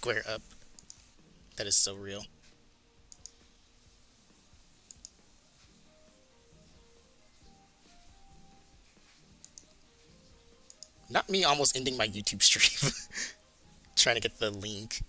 square up. That is so real. Not me almost ending my YouTube stream. Trying to get the link.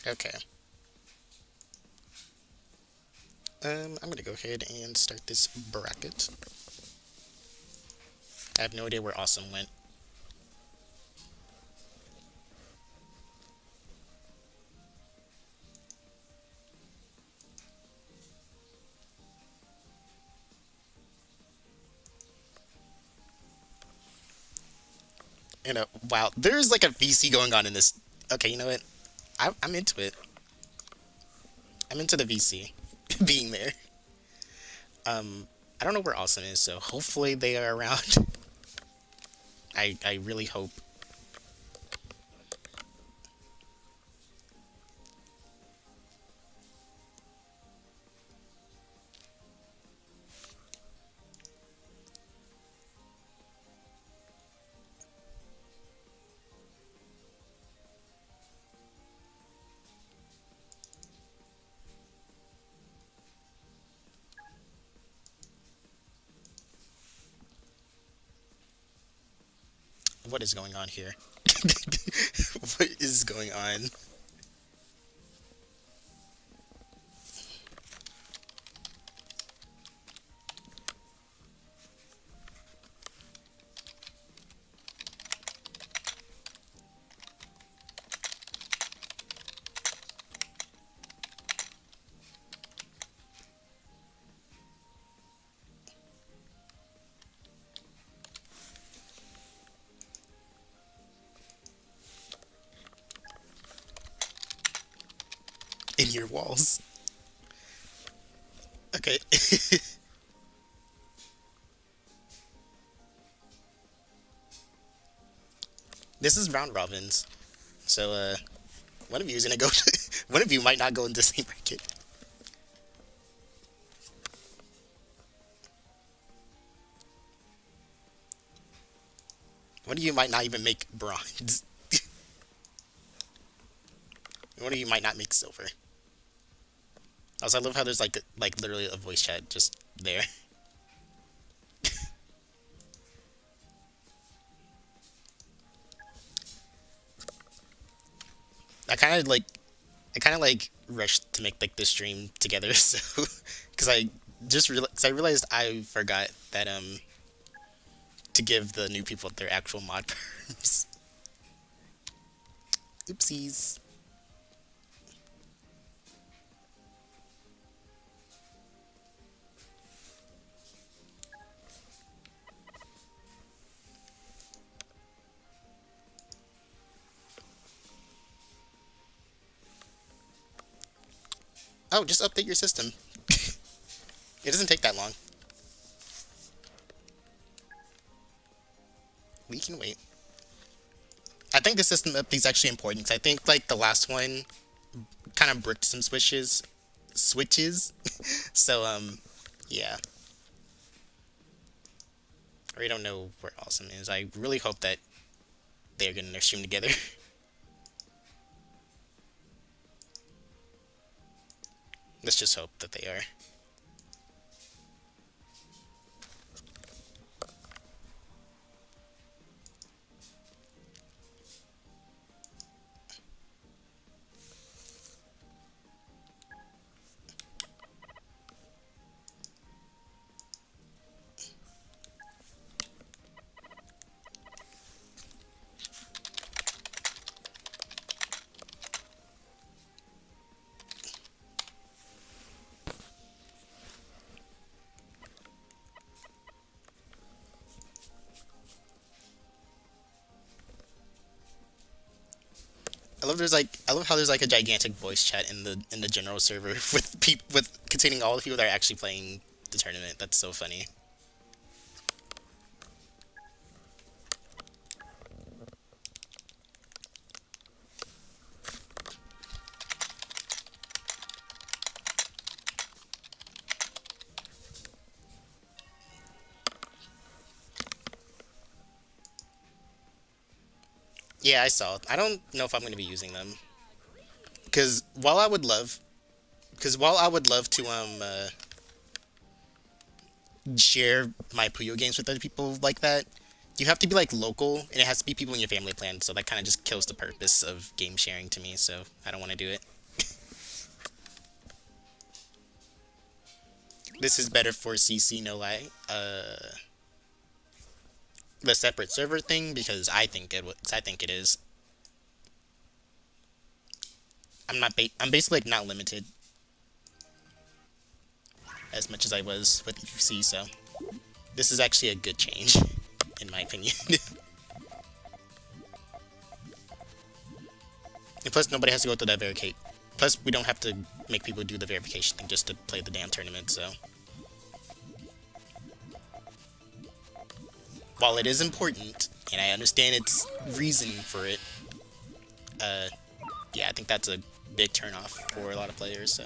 Okay. I'm gonna go ahead and start this bracket. I have no idea where Awesome went. Wow, there's like a VC going on in this. Okay, you know what? I'm into it. I'm into the VC being there. I don't know where Awesome is, so hopefully they are around. I really hope. What is going on here? What is going on? In your walls. Okay. This is round robins. So, one of you is gonna go one of you might not go in the same bracket. One of you might not even make bronze. One of you might not make silver. Also, I love how there's like literally a voice chat just there. I kind of like I kind of like rushed to make like this stream together, so because I realized I forgot that to give the new people their actual mod perms. Oopsies. Oh, just update your system. It doesn't take that long. We can wait. I think the system update's actually important because I think like the last one kind of bricked some switches. So yeah. I really don't know where Awesome is. I really hope that they're getting their stream together. Let's just hope that they are. I love how there's like a gigantic voice chat in the general server with people with containing all the people that are actually playing the tournament. That's so funny. Yeah, I saw. I don't know if I'm going to be using them because while I would love to share my Puyo games with other people like that, you have to be like local and it has to be people in your family plan. So that kind of just kills the purpose of game sharing to me. So I don't want to do it. This is better for CC, no lie. The separate server thing because I think it is. I'm basically like not limited as much as I was with EFC, so this is actually a good change, in my opinion. And plus, nobody has to go through that verification. Plus, we don't have to make people do the verification thing just to play the damn tournament, so. While it is important, and I understand its reason for it, yeah, I think that's a big turnoff for a lot of players, so.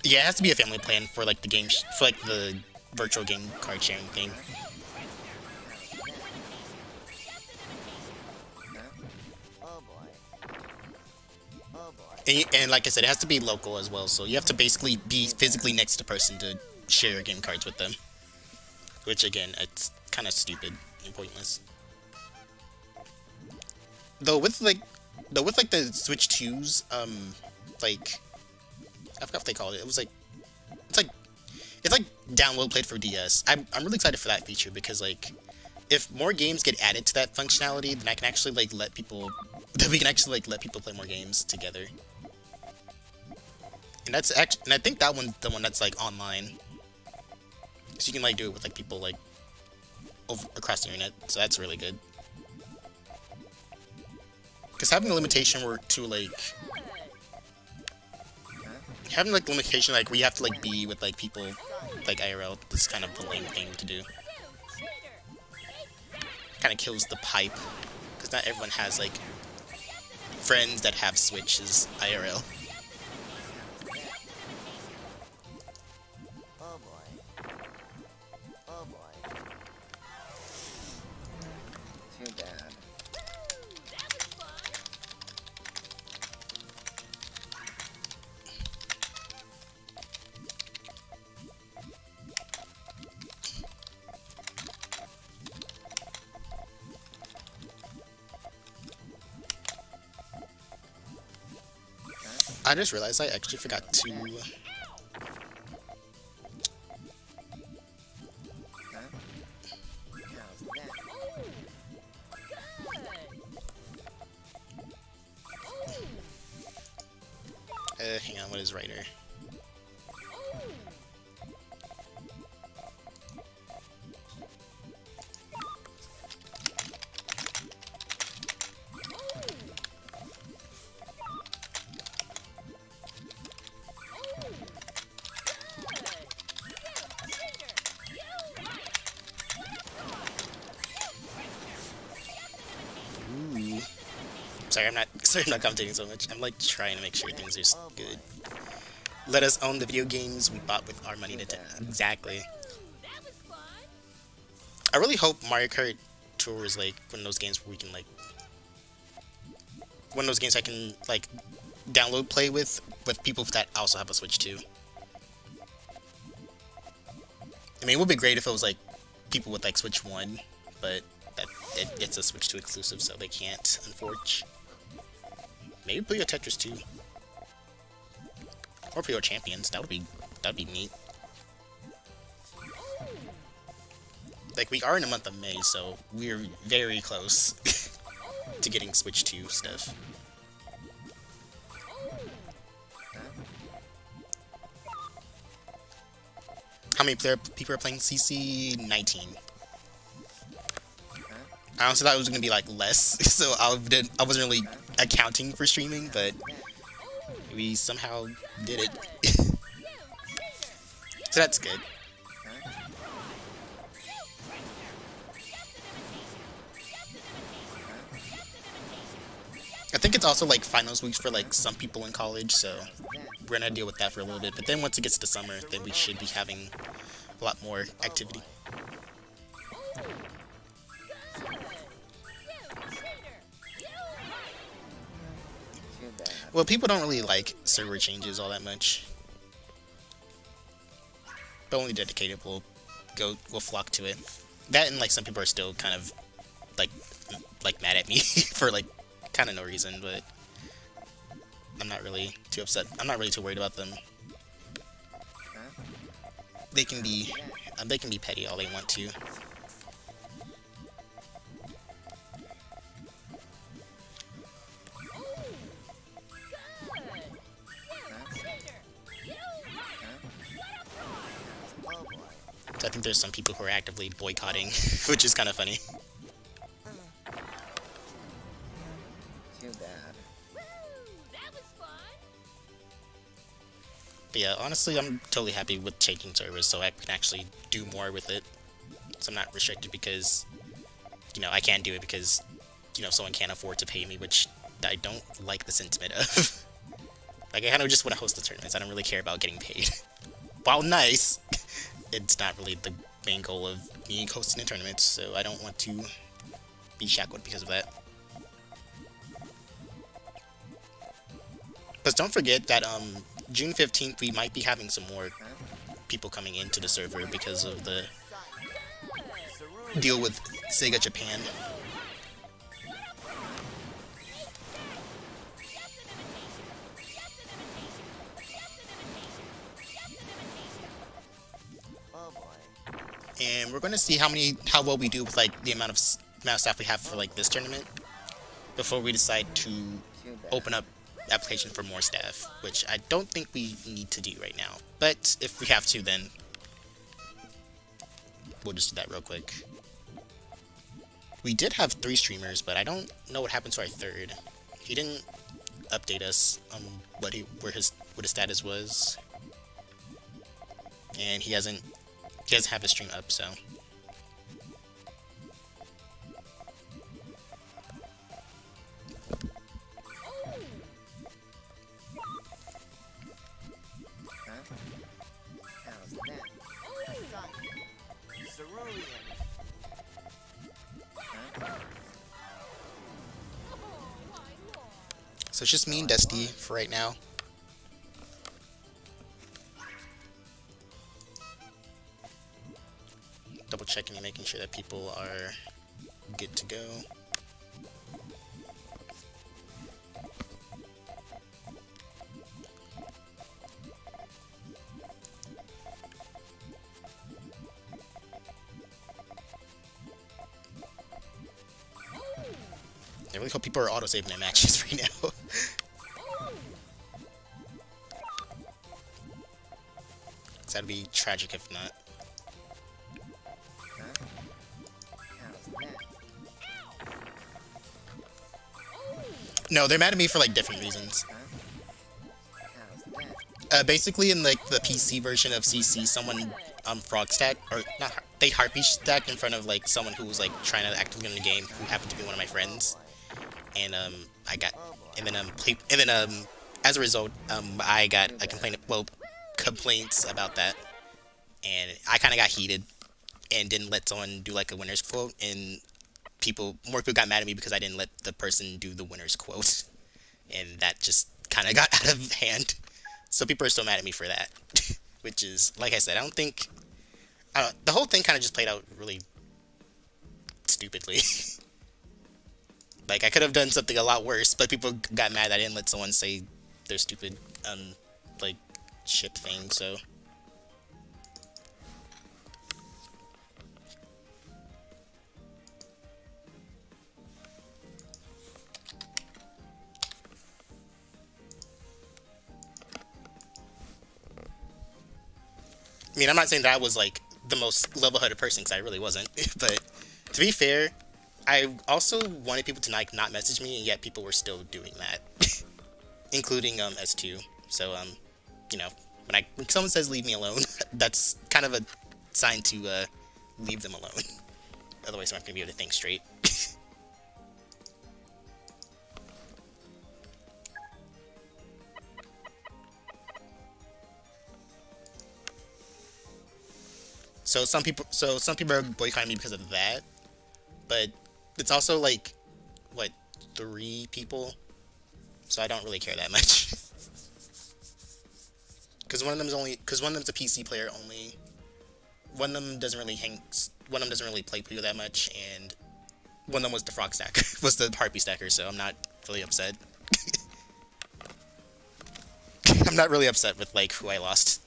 Yeah, it has to be a family plan for like the game, for like the virtual game card sharing thing. And like I said, it has to be local as well, so you have to basically be physically next to the person to share your game cards with them. Which again, it's kind of stupid and pointless. Though with like the Switch 2's, like I forgot what they called it. It was like it's like download played for DS. I'm really excited for that feature because like if more games get added to that functionality, then I can actually like let people we can actually like let people play more games together. And I think that one's the one that's like online. So you can like do it with like people like across the internet. So that's really good. Because having a limitation where to like having like limitation like where you have to like be with like people like IRL, that's kind of the lame thing to do. Kind of kills the hype because not everyone has like friends that have Switches IRL. Too bad. I just realized I actually forgot to hang on, what is writer? Ooh. Sorry, I'm not commentating so much. I'm like trying to make sure things are good. Let us own the video games we bought with our money to exactly. I really hope Mario Kart Tour is like one of those games where we can like one of those games I can like download play with people that also have a Switch too. I mean, it would be great if it was like people with like Switch 1, but it's a Switch 2 exclusive, so they can't, unfortunately. Maybe Puyo Tetris 2. Or Puyo Champions. That'd be neat. Like, we are in the month of May, so we're very close to getting Switch 2 stuff. How many people are playing CC? 19. I honestly thought it was gonna be like less, so I wasn't really accounting for streaming, but we somehow did it. So that's good. I think it's also like finals weeks for like some people in college, so we're gonna deal with that for a little bit. But then once it gets to summer, then we should be having a lot more activity. Well, people don't really like server changes all that much. But only dedicated will flock to it. That and like some people are still kind of like mad at me for like kind of no reason, but I'm not really too upset. I'm not really too worried about them. They can be petty all they want to. So I think there's some people who are actively boycotting, which is kind of funny. Too bad. But yeah, honestly, I'm totally happy with changing servers, so I can actually do more with it. So I'm not restricted because, you know, I can't do it because, you know, someone can't afford to pay me, which I don't like the sentiment of. Like, I kind of just want to host the tournaments. I don't really care about getting paid. While nice, it's not really the main goal of me hosting the tournaments, so I don't want to be shackled because of that. But don't forget that June 15th we might be having some more people coming into the server because of the deal with Sega Japan. And we're gonna see how well we do with like the amount of staff we have for like this tournament before we decide to open up application for more staff, which I don't think we need to do right now. But if we have to, then we'll just do that real quick. We did have 3 streamers, but I don't know what happened to our third. He didn't update us on what his status was, and he doesn't have his stream up, so. So it's just me and Dusty for right now. Double checking and making sure that people are good to go. I really hope people are auto-saving their matches right now. That'd be tragic if not. No, they're mad at me for like different reasons. Basically in like the PC version of CC, someone frog stacked, or not, they heartbeat stacked in front of like someone who was like trying to actively win the game, who happened to be one of my friends. And as a result, I got a complaints about that, and I kind of got heated and didn't let someone do like a winner's quote, and more people got mad at me because I didn't let the person do the winner's quote, and that just kind of got out of hand. So people are still mad at me for that, which is, like I said, the whole thing kind of just played out really stupidly. Like, I could have done something a lot worse, but people got mad that I didn't let someone say their stupid, like, ship thing, so. I mean, I'm not saying that I was, like, the most level-headed person, because I really wasn't, but to be fair, I also wanted people to like not message me, and yet people were still doing that, including S2. So you know, when someone says leave me alone, that's kind of a sign to leave them alone. Otherwise, I'm not gonna be able to think straight. So some people are boycotting me because of that, but it's also like what 3 people, so I don't really care that much. Because one of them's a PC player only. One of them doesn't really hang. One of them doesn't really play Puyo that much, and one of them was the frog stacker, was the harpy stacker. So I'm not really upset. I'm not really upset with like who I lost.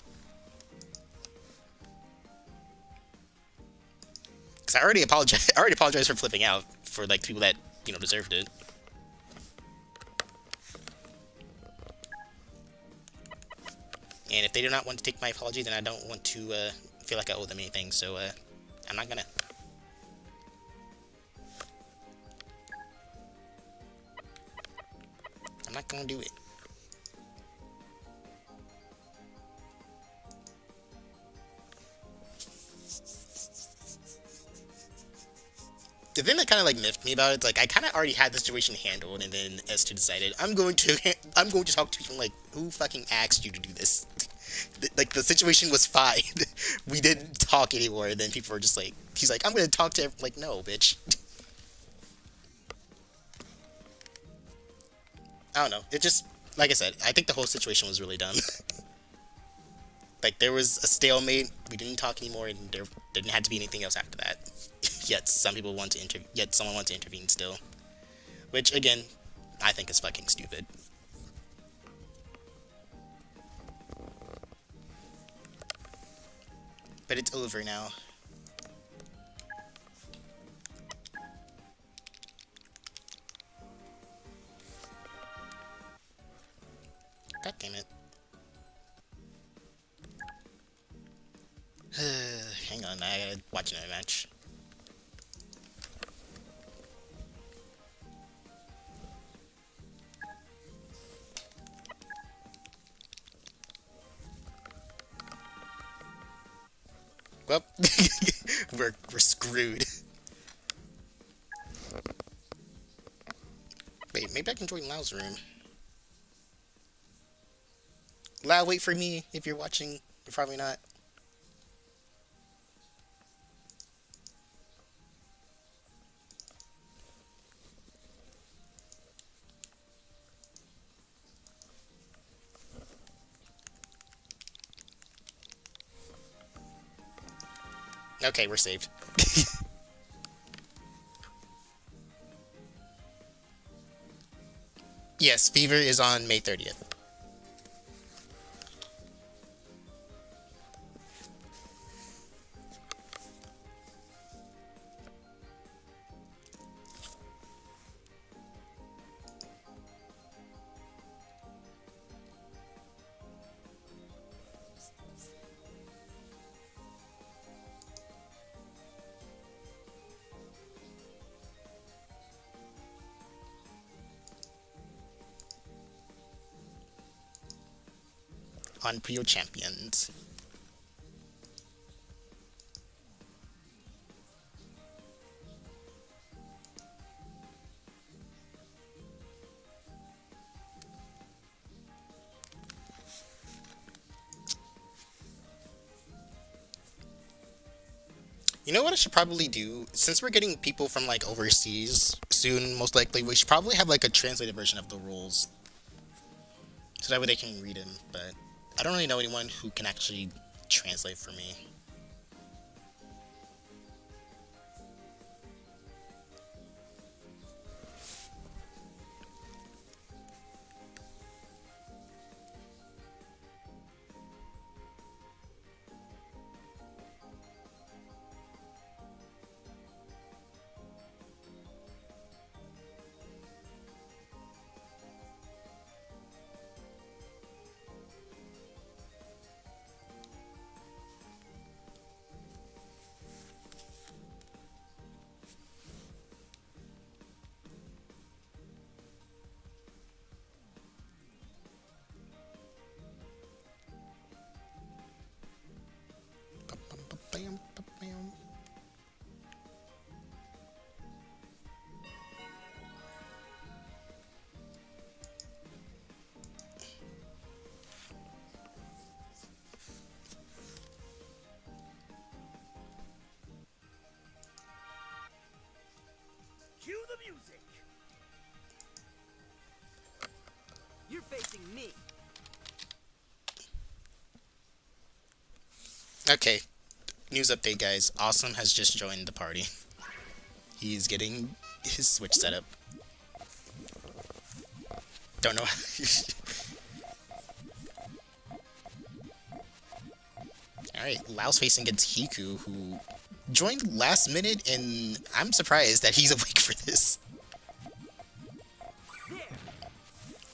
Because I already apologize. I already apologized for flipping out for like people that deserved it. And if they do not want to take my apology, then I don't want to feel like I owe them anything. So I'm not gonna. I'm not gonna do it. The thing that kind of like miffed me about it, like I kind of already had the situation handled, and then S2 decided I'm going to talk to people. Like, who fucking asked you to do this? Like the situation was fine. We didn't talk anymore. And then people were just like, he's like, I'm going to talk to like, no, bitch. I don't know. It just, like I said, I think the whole situation was really dumb. Like there was a stalemate. We didn't talk anymore, and there didn't have to be anything else after that. Yet someone wants to intervene still, which again, I think is fucking stupid. But it's over now. God damn it. Hang on, I gotta watch another match. Well, we're screwed. Wait, maybe I can join Lau's room. Lau, wait for me if you're watching. You're probably not. Okay, we're saved. Yes, Fever is on May 30th. On Puyo Champions. You know what I should probably do? Since we're getting people from like overseas soon, most likely, we should probably have like a translated version of the rules. So that way they can read them, but I don't really know anyone who can actually translate for me. Okay, news update, guys. Awesome has just joined the party. He's getting his Switch set up. Don't know. Alright, Lao's facing against Hiku, who joined last minute, and I'm surprised that he's awake for this.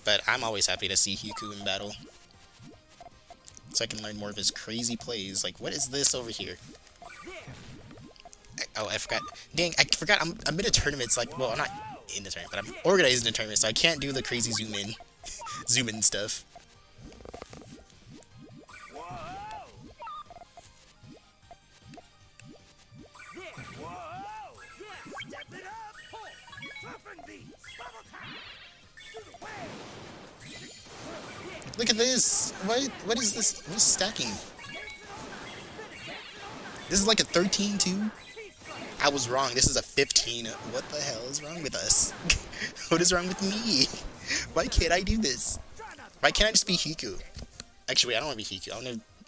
But I'm always happy to see Hiku in battle, so I can learn more of his crazy plays. Like, what is this over here? Oh, I forgot. Dang, I forgot I'm in a tournament. It's like, well, I'm not in the tournament, but I'm organizing a tournament, so I can't do the crazy zoom in stuff. Look at this! What is this? What is stacking? This is like a 13-2? I was wrong. This is a 15. What the hell is wrong with us? What is wrong with me? Why can't I do this? Why can't I just be Hiku? Actually, wait, I don't want to be Hiku.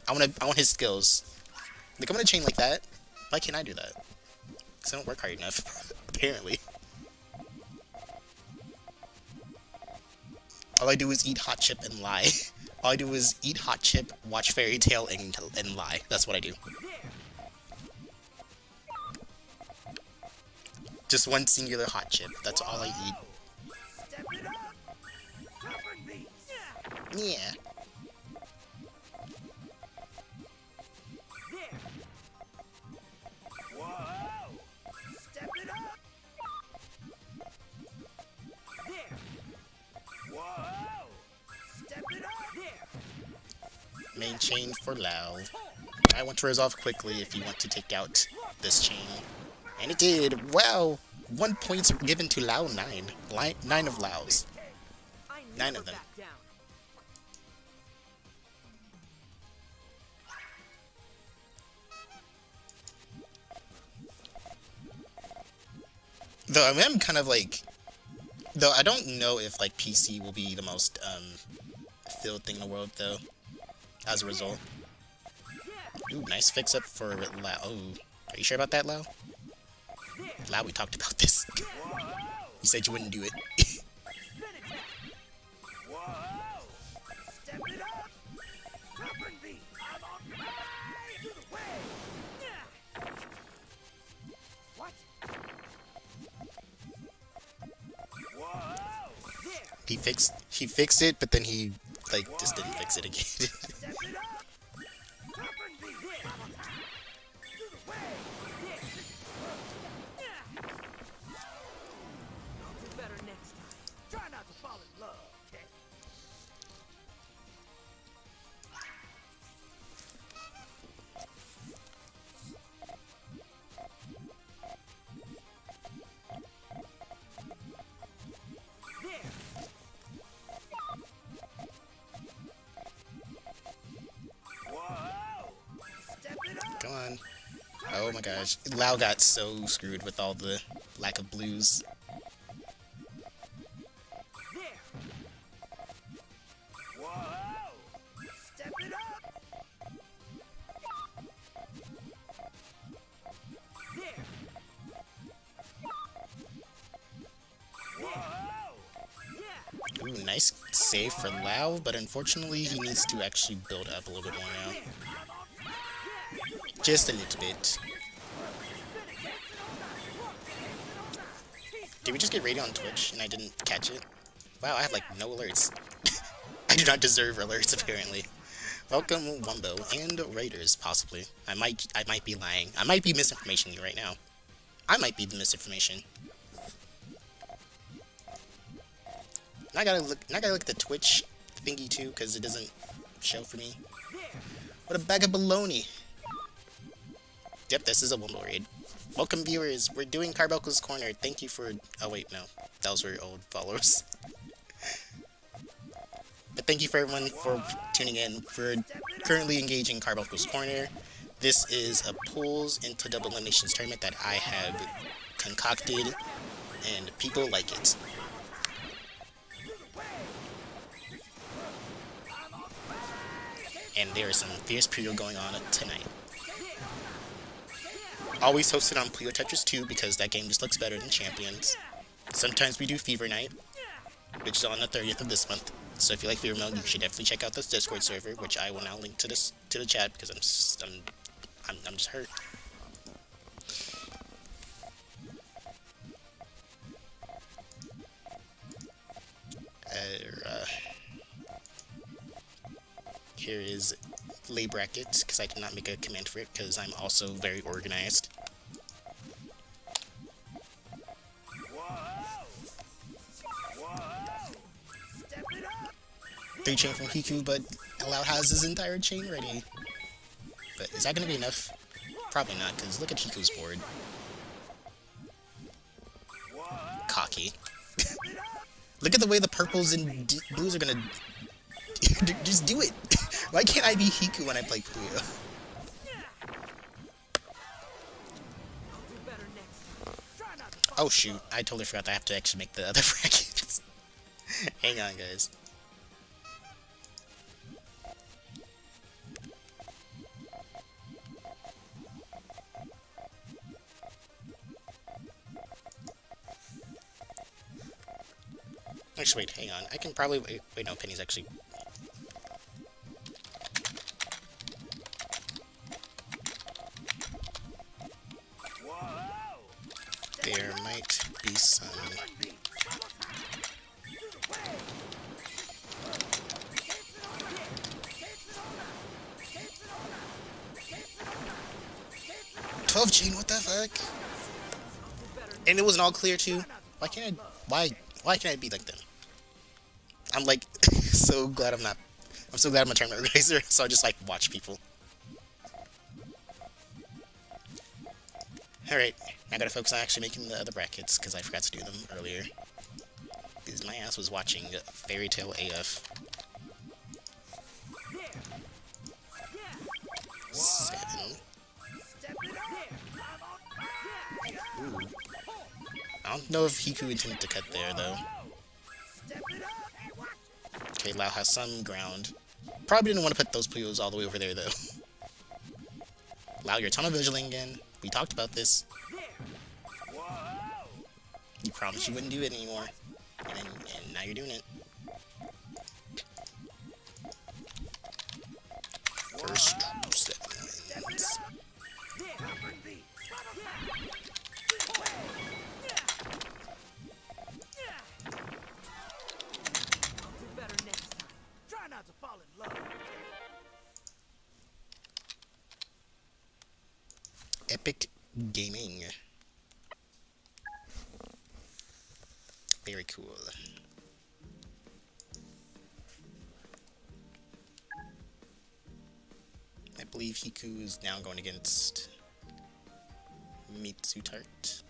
I want his skills. Like, I'm gonna chain like that. Why can't I do that? Because I don't work hard enough. Apparently. All I do is eat hot chip and lie. All I do is eat hot chip, watch Fairy Tail, and lie. That's what I do. Just one singular hot chip. That's all I eat. Yeah. Main chain for Lao. I want to resolve quickly if you want to take out this chain. And it did! Wow! 1 point given to Lao 9. 9 of Laos. 9 of them. Though I am kind of like... Though I don't know if like PC will be the most filled thing in the world though. As a result. Ooh, nice fix up for Lao. Oh, are you sure about that, Lao? Lao, we talked about this. You said you wouldn't do it. He fixed it, but then he like just didn't fix it again. Come on. Oh my gosh. Lao got so screwed with all the lack of blues. Ooh, nice save for Lao, but unfortunately he needs to actually build up a little bit more now. Just a little bit. Did we just get raided on Twitch and I didn't catch it? Wow, I have like no alerts. I do not deserve alerts apparently. Welcome Wumbo and Raiders possibly. I might be lying. I might be misinformation you right now. I might be the misinformation. Now I gotta look at the Twitch thingy too, because it doesn't show for me. What a bag of baloney. Yep, this is a Wumbo raid. Welcome viewers, we're doing Carbuncle'S Corner. Thank you for... Oh wait, no. Those were old followers. But thank you for everyone for tuning in. For currently engaging Carbuncle'S Corner. This is a pulls into double eliminations tournament that I have concocted, and people like it. and there is some fierce Puyo going on tonight. Always hosted on Puyo Tetris 2 because that game just looks better than Champions. Sometimes we do Fever Night, which is on the 30th of this month. So if you like Fever Mode, you should definitely check out this Discord server, which I will now link to the chat because I'm just hurt. Here is lay brackets because I did not make a command for it because I'm also very organized. Three chain from Hiku, but Allow has his entire chain ready. But is that going to be enough? Probably not, because look at Hiku's board. Cocky. Look at the way the purples and blues are going to... Just do it! Why can't I be Hiku when I play Puyo? Oh shoot, I totally forgot that I have to actually make the other brackets. Hang on, guys. Actually, wait, hang on. I can probably... Wait, no, Penny's actually... There might be some... "12 chain, what the fuck?" And it wasn't all clear too. Why can't I... Why can't I be like them? I'm like so glad I'm not. I'm so glad I'm a tournament organizer, so I just like watch people. Alright, now I gotta focus on actually making the other brackets because I forgot to do them earlier. Because my ass was watching Fairy Tail AF. 7. Ooh. I don't know if Hiku intended to cut there though. Okay, Lau has some ground. Probably didn't want to put those Puyos all the way over there, though. Lau, you're tunnel vigiling again. We talked about this. You promised you wouldn't do it anymore. And now you're doing it. First 2 seconds. Epic Gaming. Very cool. I believe Hiku is now going against Mitsutart.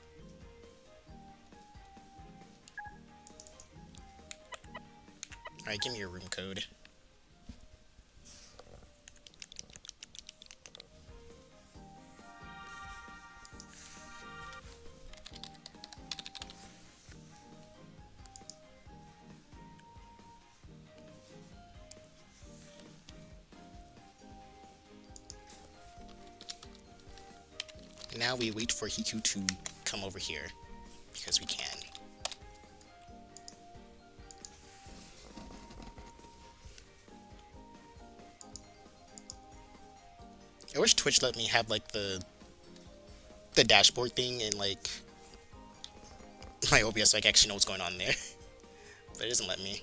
Alright, give me your room code. Now we wait for Hiku to come over here, because we can. I wish Twitch let me have like the dashboard thing and like my OBS so I can actually know what's going on there. But it doesn't let me.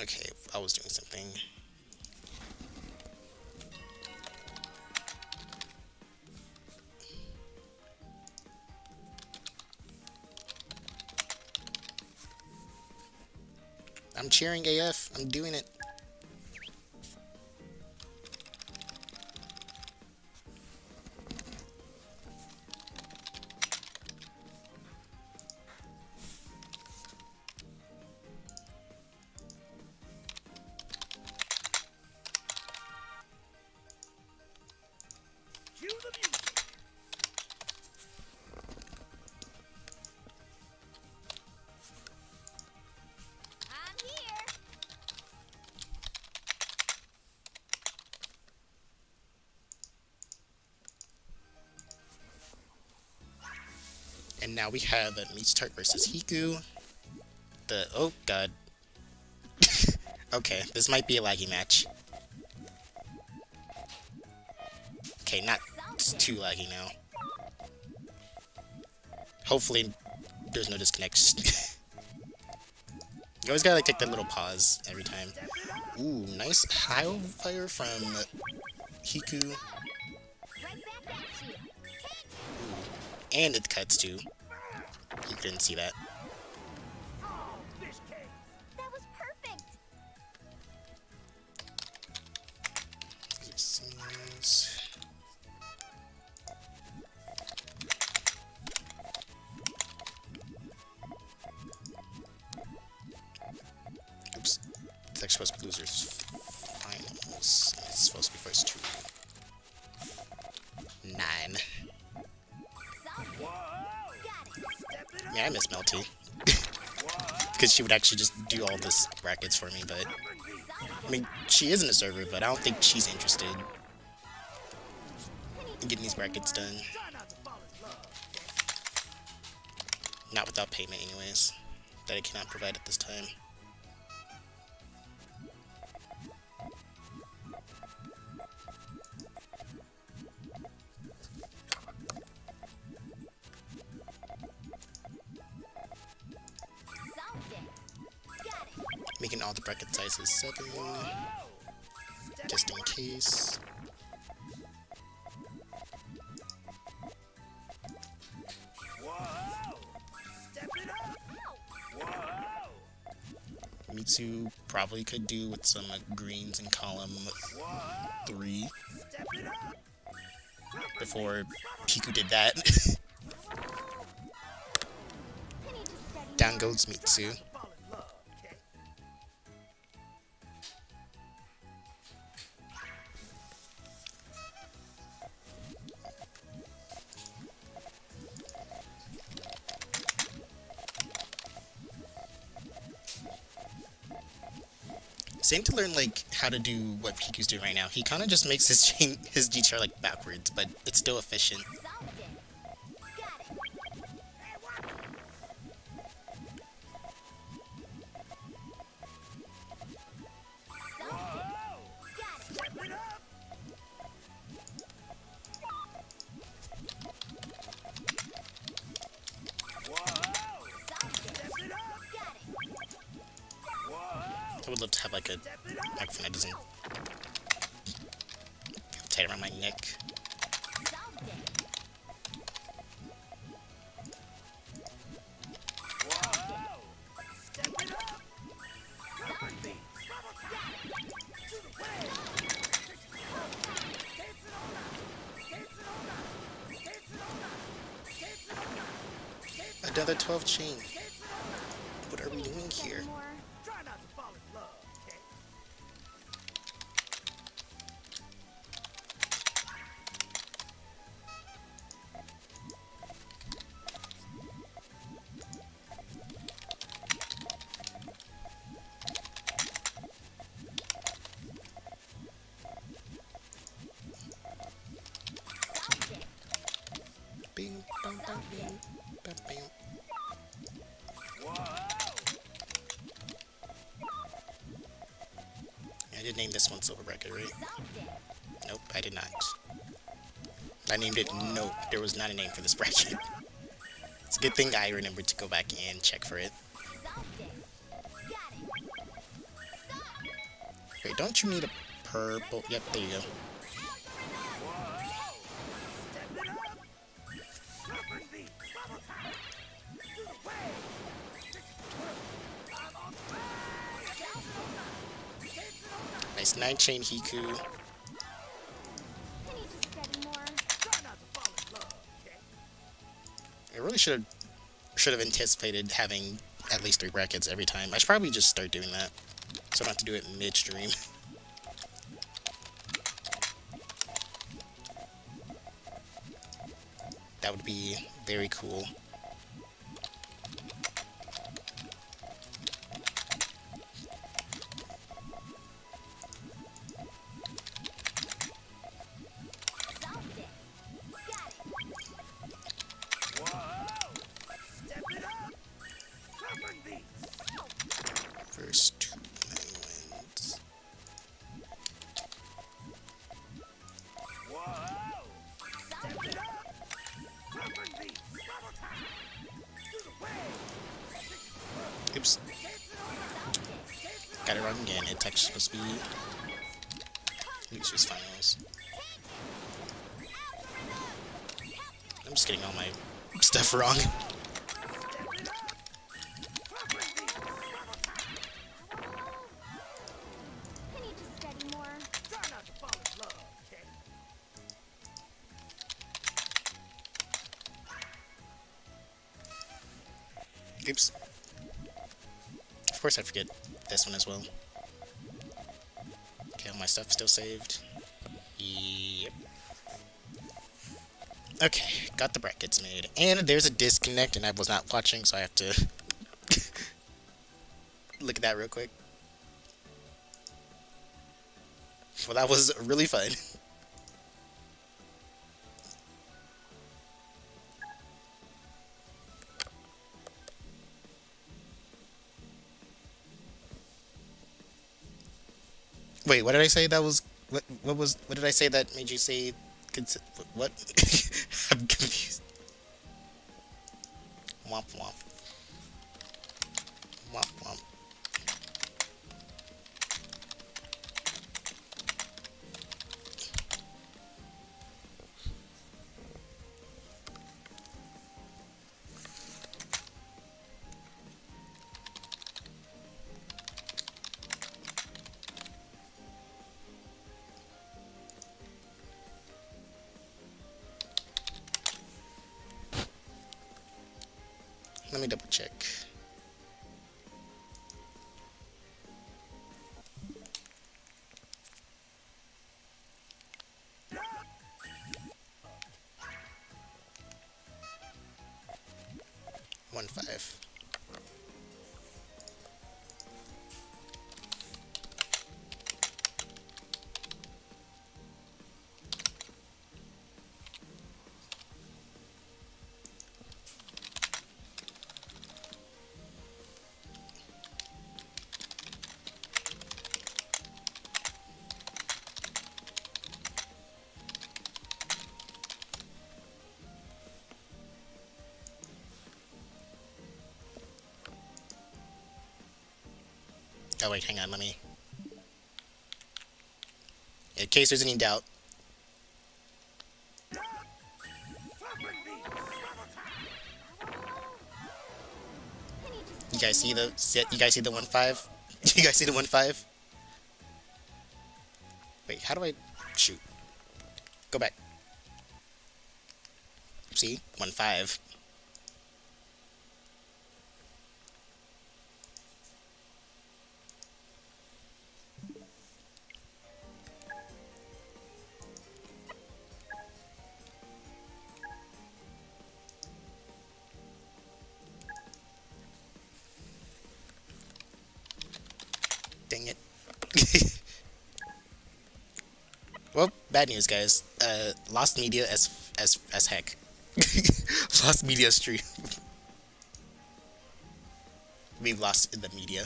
Okay, I was doing something. I'm cheering AF. I'm doing it. Now we have Meat Tart versus Hiku. Oh god. Okay, this might be a laggy match. Okay, not too laggy now. Hopefully, there's no disconnects. You always gotta like take that little pause every time. Ooh, nice high fire from Hiku. Ooh. And it cuts too. You couldn't see that. That was perfect. Oops. It's actually supposed to be losers finals. It's supposed to be first two. 9. Yeah, I miss Melty. Because she would actually just do all this brackets for me, but... I mean, she is in the server, but I don't think she's interested in getting these brackets done. Not without payment, anyways. That I cannot provide at this time. Making all the bracket sizes 7, just in case. Mitsu probably could do with some greens in column 3 before Piku did that. Down goes Mitsu. Same to learn like how to do what Piku's doing right now. He kind of just makes his GTR like backwards, but it's still efficient. I would love to have like a microphone that doesn't tight around my neck. Another 12 chain. What are we doing here? Bing, bum, bum, bing, bum, bing. I did name this one Silver Bracket, right? Nope, I did not. I named it Nope. There was not a name for this bracket. It's a good thing I remembered to go back and check for it. Wait, don't you need a purple? Yep, there you go. Nice 9-chain Hiku. I really should have anticipated having at least 3 brackets every time. I should probably just start doing that, so I don't have to do it midstream. That would be very cool. Got it wrong again. It's actually supposed to be HeyItsJuice finals. I'm just getting all my stuff wrong. I need to study more. Oops. Of course I forget this one as well. Okay, all my stuff still saved. Yep. Okay, got the brackets made. And there's a disconnect, and I was not watching, so I have to look at that real quick. Well, that was really fun. Wait, what did I say that was... What did I say that made you say... What? I'm confused. Womp womp. Womp womp. Let me double check. One five. Oh wait, hang on, let me... In case there's any doubt. You guys see the... You guys see the 1-5? You guys see the 1-5? Wait, how do I... Shoot. Go back. See? 1-5. Dang it. Well, bad news, guys. Lost media as heck. Lost media stream. We've lost the media.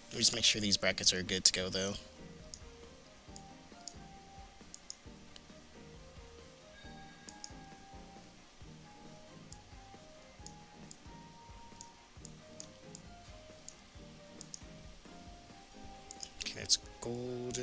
Let me just make sure these brackets are good to go, though. Okay, that's gold.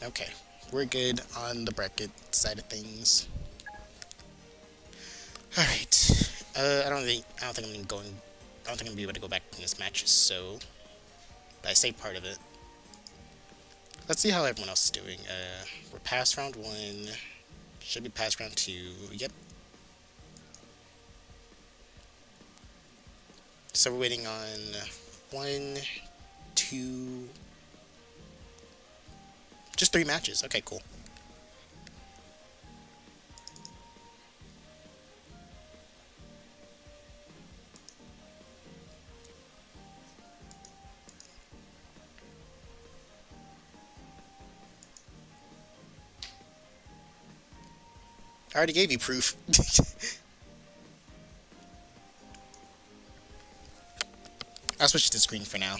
Okay, we're good on the bracket side of things. All right. I don't think I'm gonna be able to go back in this match. So, but I say part of it. Let's see how everyone else is doing. We're past round 1. Should be past round 2. Yep. So we're waiting on 1, 2. Just 3 matches. Okay, cool. I already gave you proof. I'll switch to the screen for now.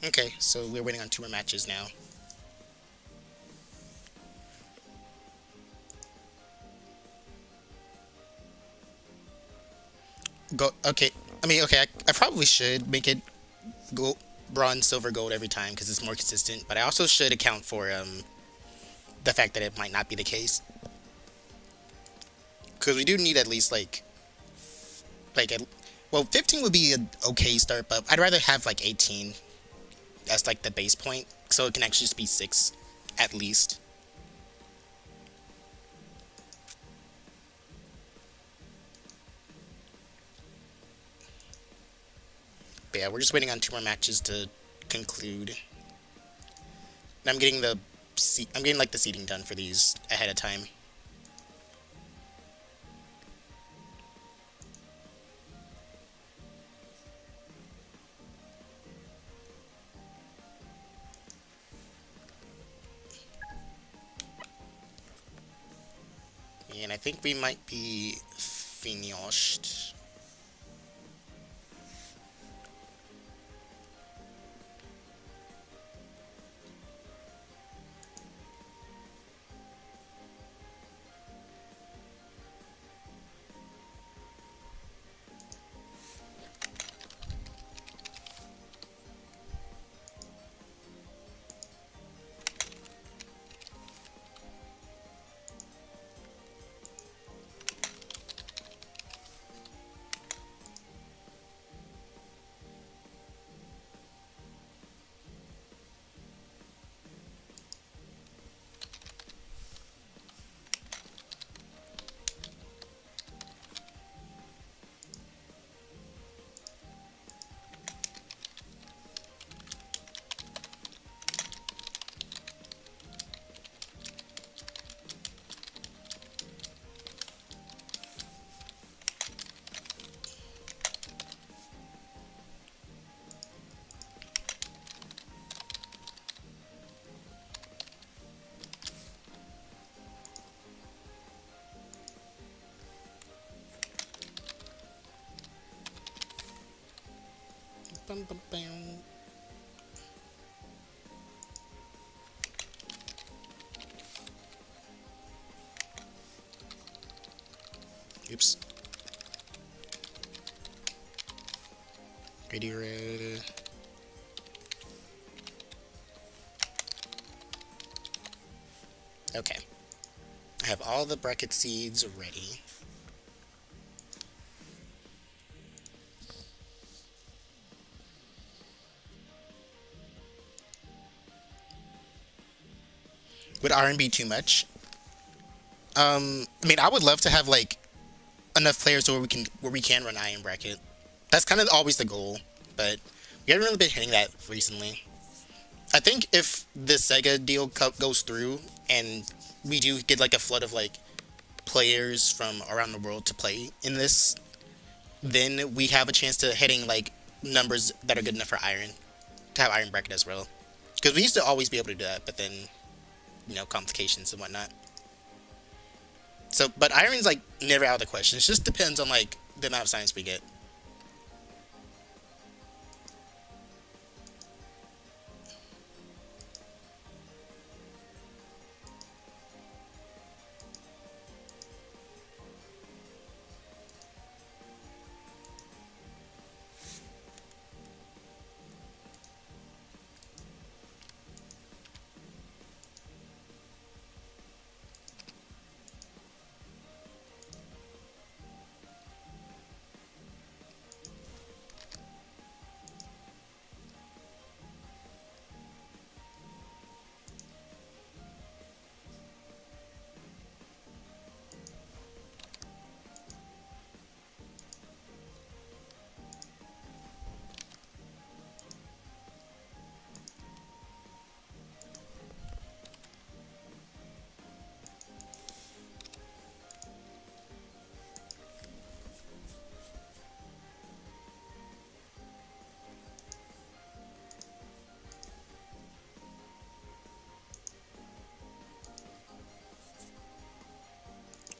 Okay, so we're waiting on two more matches now. Go. Okay. I mean, okay. I probably should make it gold, bronze, silver, gold every time because it's more consistent. But I also should account for the fact that it might not be the case because we do need at least like at, well, 15 would be an okay start, but I'd rather have like 18 as like the base point, so it can actually just be six at least. But yeah, we're just waiting on two more matches to conclude. And I'm getting I'm getting like the seating done for these ahead of time. And I think we might be finished. Bum, bum, bum. Oops. Ready, red. Okay. I have all the bracket seeds ready. Would iron be too much? I mean, I would love to have like enough players where we can run iron bracket. That's kind of always the goal, but we haven't really been hitting that recently. I think if the Sega deal goes through and we do get like a flood of like players from around the world to play in this, then we have a chance to hitting like numbers that are good enough for iron to have iron bracket as well. Because we used to always be able to do that, but then complications and whatnot. So, but iron's like never out of the question. It just depends on like the amount of science we get.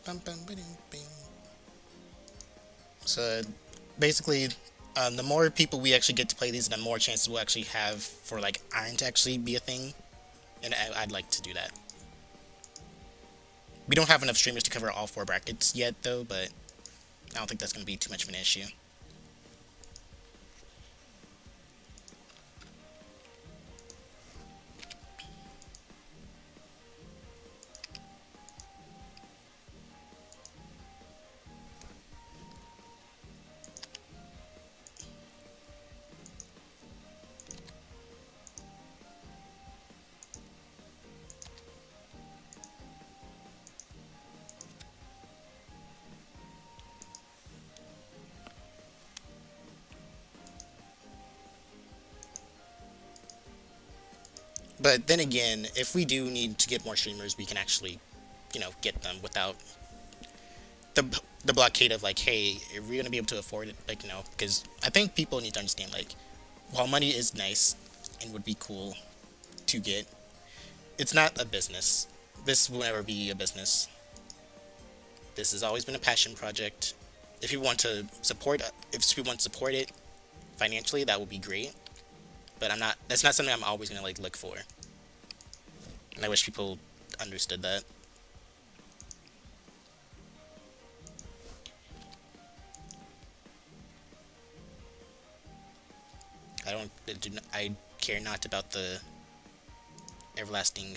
Bum, bum, ba-dum, bing. So basically, The more people we actually get to play these, the more chances we'll actually have for like iron to actually be a thing, and I'd like to do that. We don't have enough streamers to cover all four brackets yet, though, but I don't think that's going to be too much of an issue. But then again, if we do need to get more streamers, we can actually, get them without the blockade of like, hey, are we gonna be able to afford it? Like, no, because I think people need to understand like, while money is nice and would be cool to get, it's not a business. This will never be a business. This has always been a passion project. If you want to support, if you want to support it financially, that would be great. But I'm not. That's not something I'm always gonna like look for. And I wish people understood that. I care not about the everlasting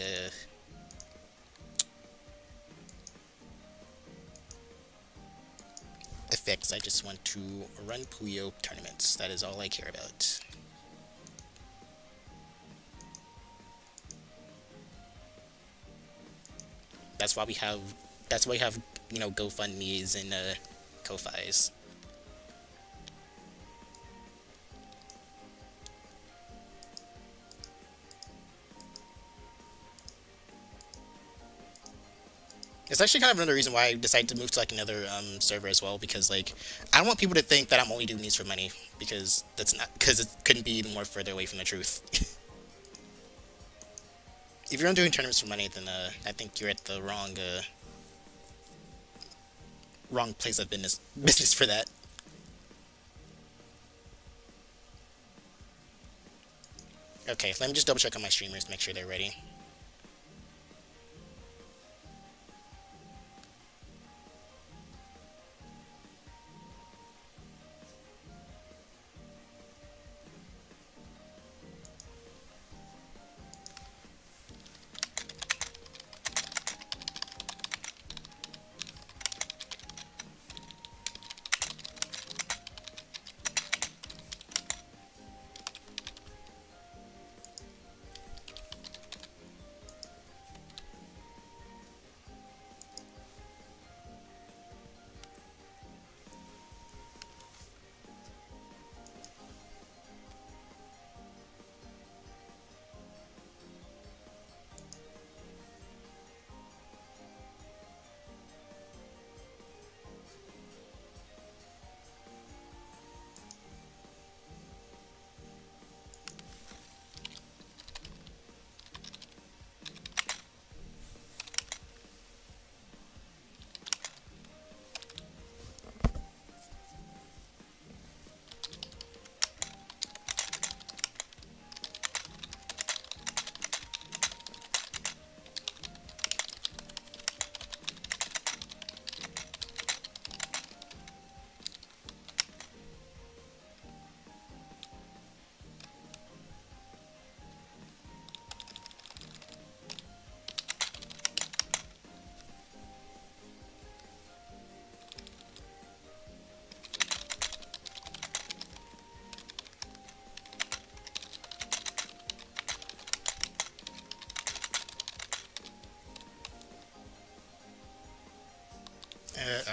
effects. I just want to run Puyo tournaments. That is all I care about. That's why we have. That's why we have GoFundMe's and Ko-Fi's. It's actually kind of another reason why I decided to move to like another server as well, because like I don't want people to think that I'm only doing these for money, because that's not, because it couldn't be even more further away from the truth. If you're not doing tournaments for money, then I think you're at the wrong place of business for that. Okay, let me just double check on my streamers to make sure they're ready.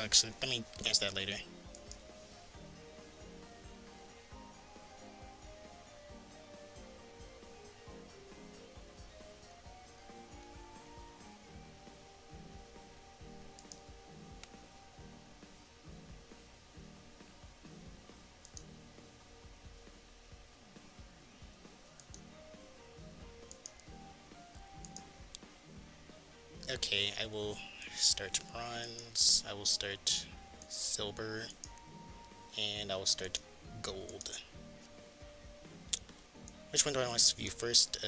Actually, let me answer that later. Okay, I will start bronze, I will start silver, and I will start gold. Which one do I want to view first?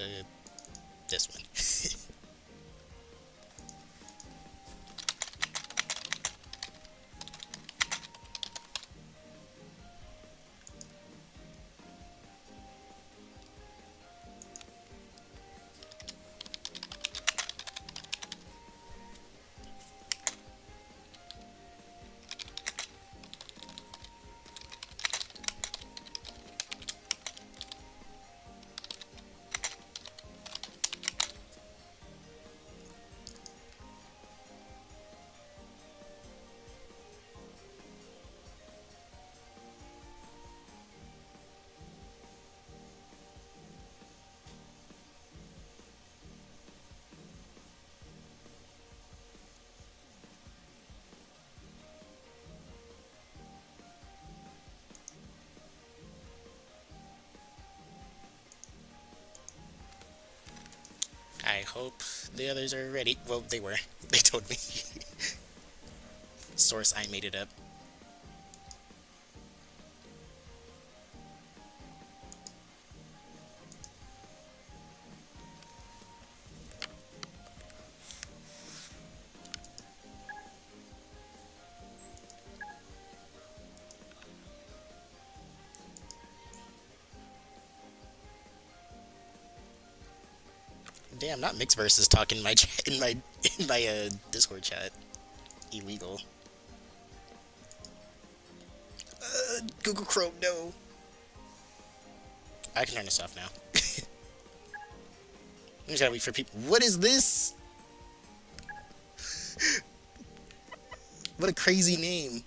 This one. I hope the others are ready. Well, they were. They told me. Source, I made it up. Damn, not mixed versus talk in my Discord chat. Illegal. Google Chrome, no. I can turn this off now. I just gotta wait for people. What is this? What a crazy name.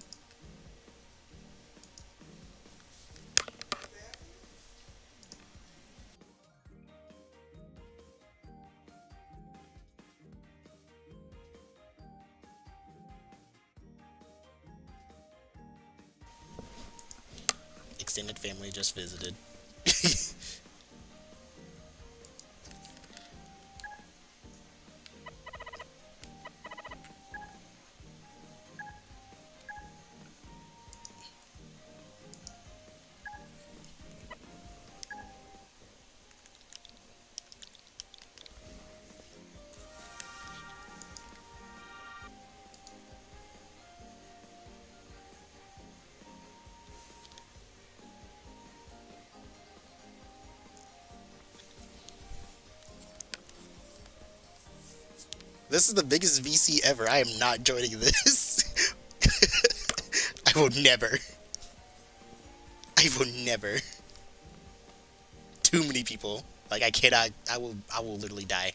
Extended family just visited. This is the biggest VC ever. I am not joining this. I will never. I will never. Too many people. Like, I cannot. I will literally die.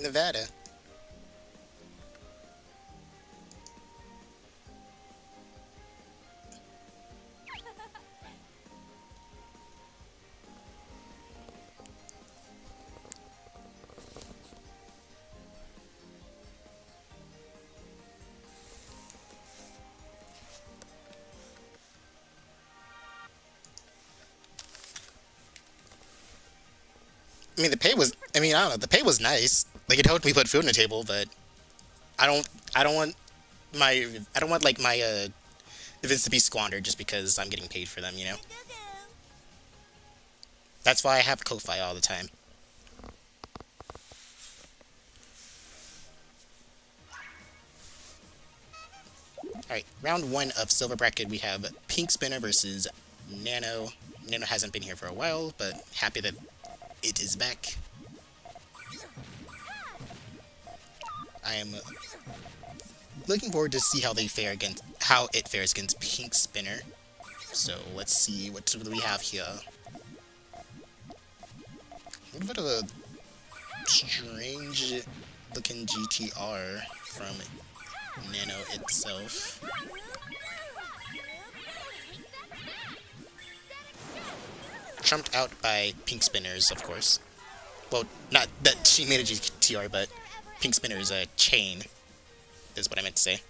Nevada. I mean, the pay was. I mean, I don't know. The pay was nice. Like, it helped me put food on the table, but I don't. I don't want my. I don't want like my events to be squandered just because I'm getting paid for them. You know. That's why I have Ko-Fi all the time. Alright, round 1 of Silver Bracket, we have Pink Spinner versus Nano. Nano hasn't been here for a while, but happy that it is back. I am looking forward to see how they fare against it fares against Pink Spinner. So let's see what we have here. A little bit of a strange looking GTR from Nano itself. Trumped out by Pink Spinner's, of course. Well, not that she made a GTR, but Pink Spinner's chain is what I meant to say.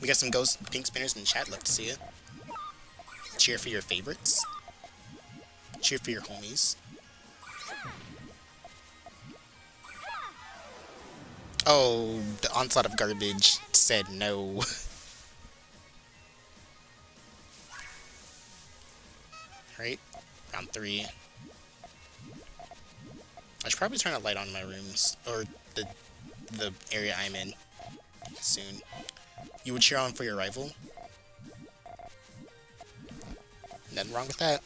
We got some ghost Pink Spinners in the chat. Love to see it. Cheer for your favorites. Cheer for your homies. Oh, the onslaught of garbage said no. Right? Round 3. I should probably turn a light on in my rooms, or the area I'm in soon. You would cheer on for your rival? Nothing wrong with that.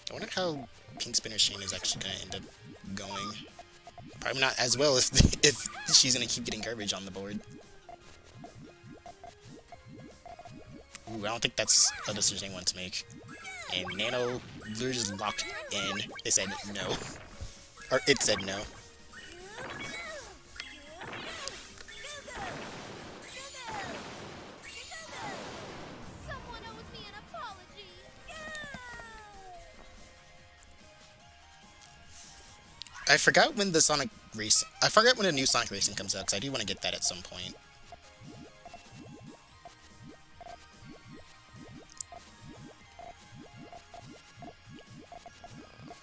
I wonder how Pink Spinner's chain is actually going to end up going. Probably not as well if she's going to keep getting garbage on the board. Ooh, I don't think that's a decision they want to make. And Nano literally just locked in. They said no. Or it said no. Someone owes me an apology. I forgot when the Sonic Race. I forgot when a new Sonic Racing comes out, because I do want to get that at some point.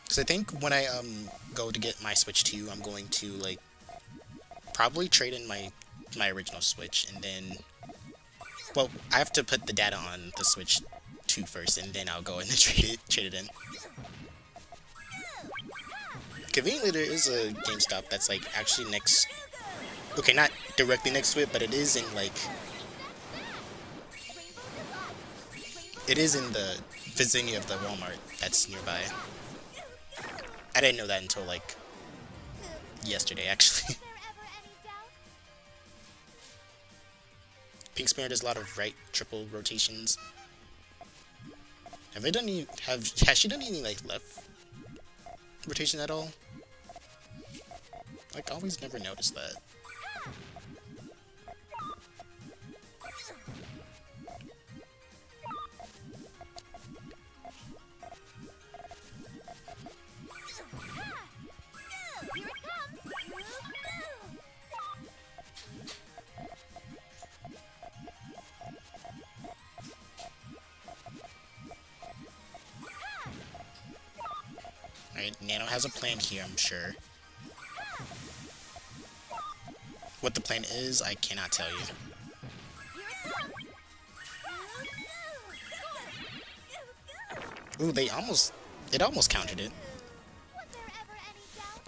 Because I think when I go to get my Switch 2, I'm going to like probably trade in my original Switch, and then, well, I have to put the data on the Switch 2 first, and then I'll go and trade it in. Conveniently, there is a GameStop that's like actually next. Okay, not directly next to it, but it is in like. It is in the vicinity of the Walmart that's nearby. I didn't know that until like yesterday, actually. Pink Spinner does a lot of right triple rotations. Have they done any? Has she done any like left rotation at all? Like, I always never noticed that. Alright, Nano has a plan here, I'm sure. What the plan is, I cannot tell you. Ooh, it almost countered it. Was there ever any doubt?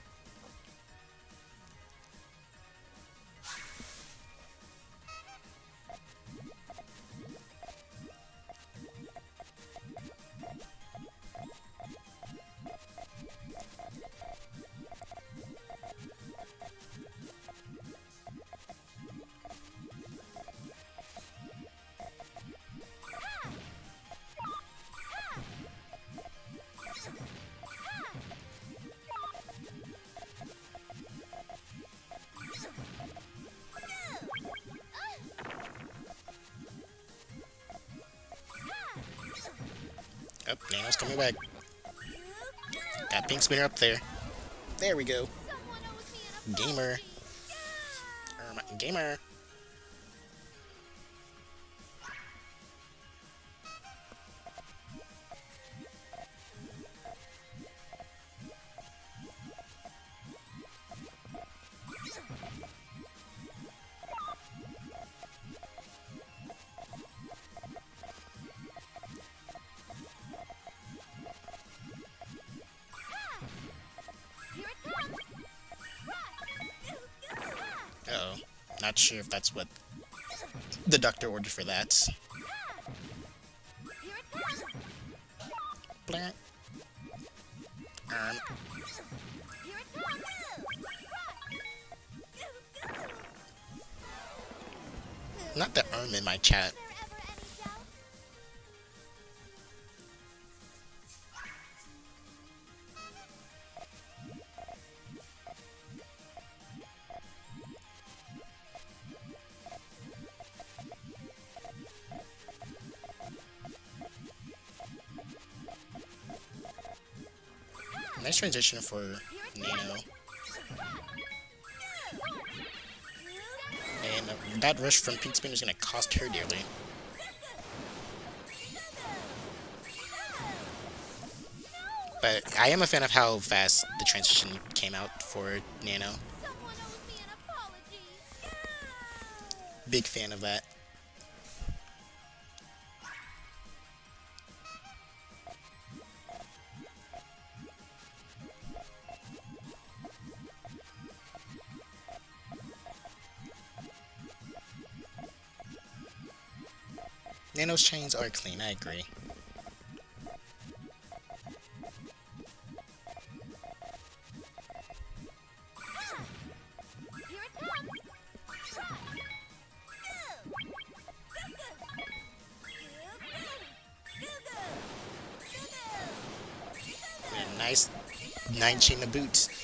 Oh, Nano's coming back. Got Pink Spinner up there. There we go. Someone owes me an Gamer. Gamer. Here it comes. not sure if that's what the doctor ordered for that. Here it comes. Blah. Here it comes. Not the in my chat. Is there ever any doubt? Nice transition for Nano. And that rush from Pink Spin is going to cost her dearly. But I am a fan of how fast the transition came out for Nano. Someone owes me an apology. Big fan of that. Nano's chains are clean, I agree. Here it comes. And a nice 9 chain to boot. Someone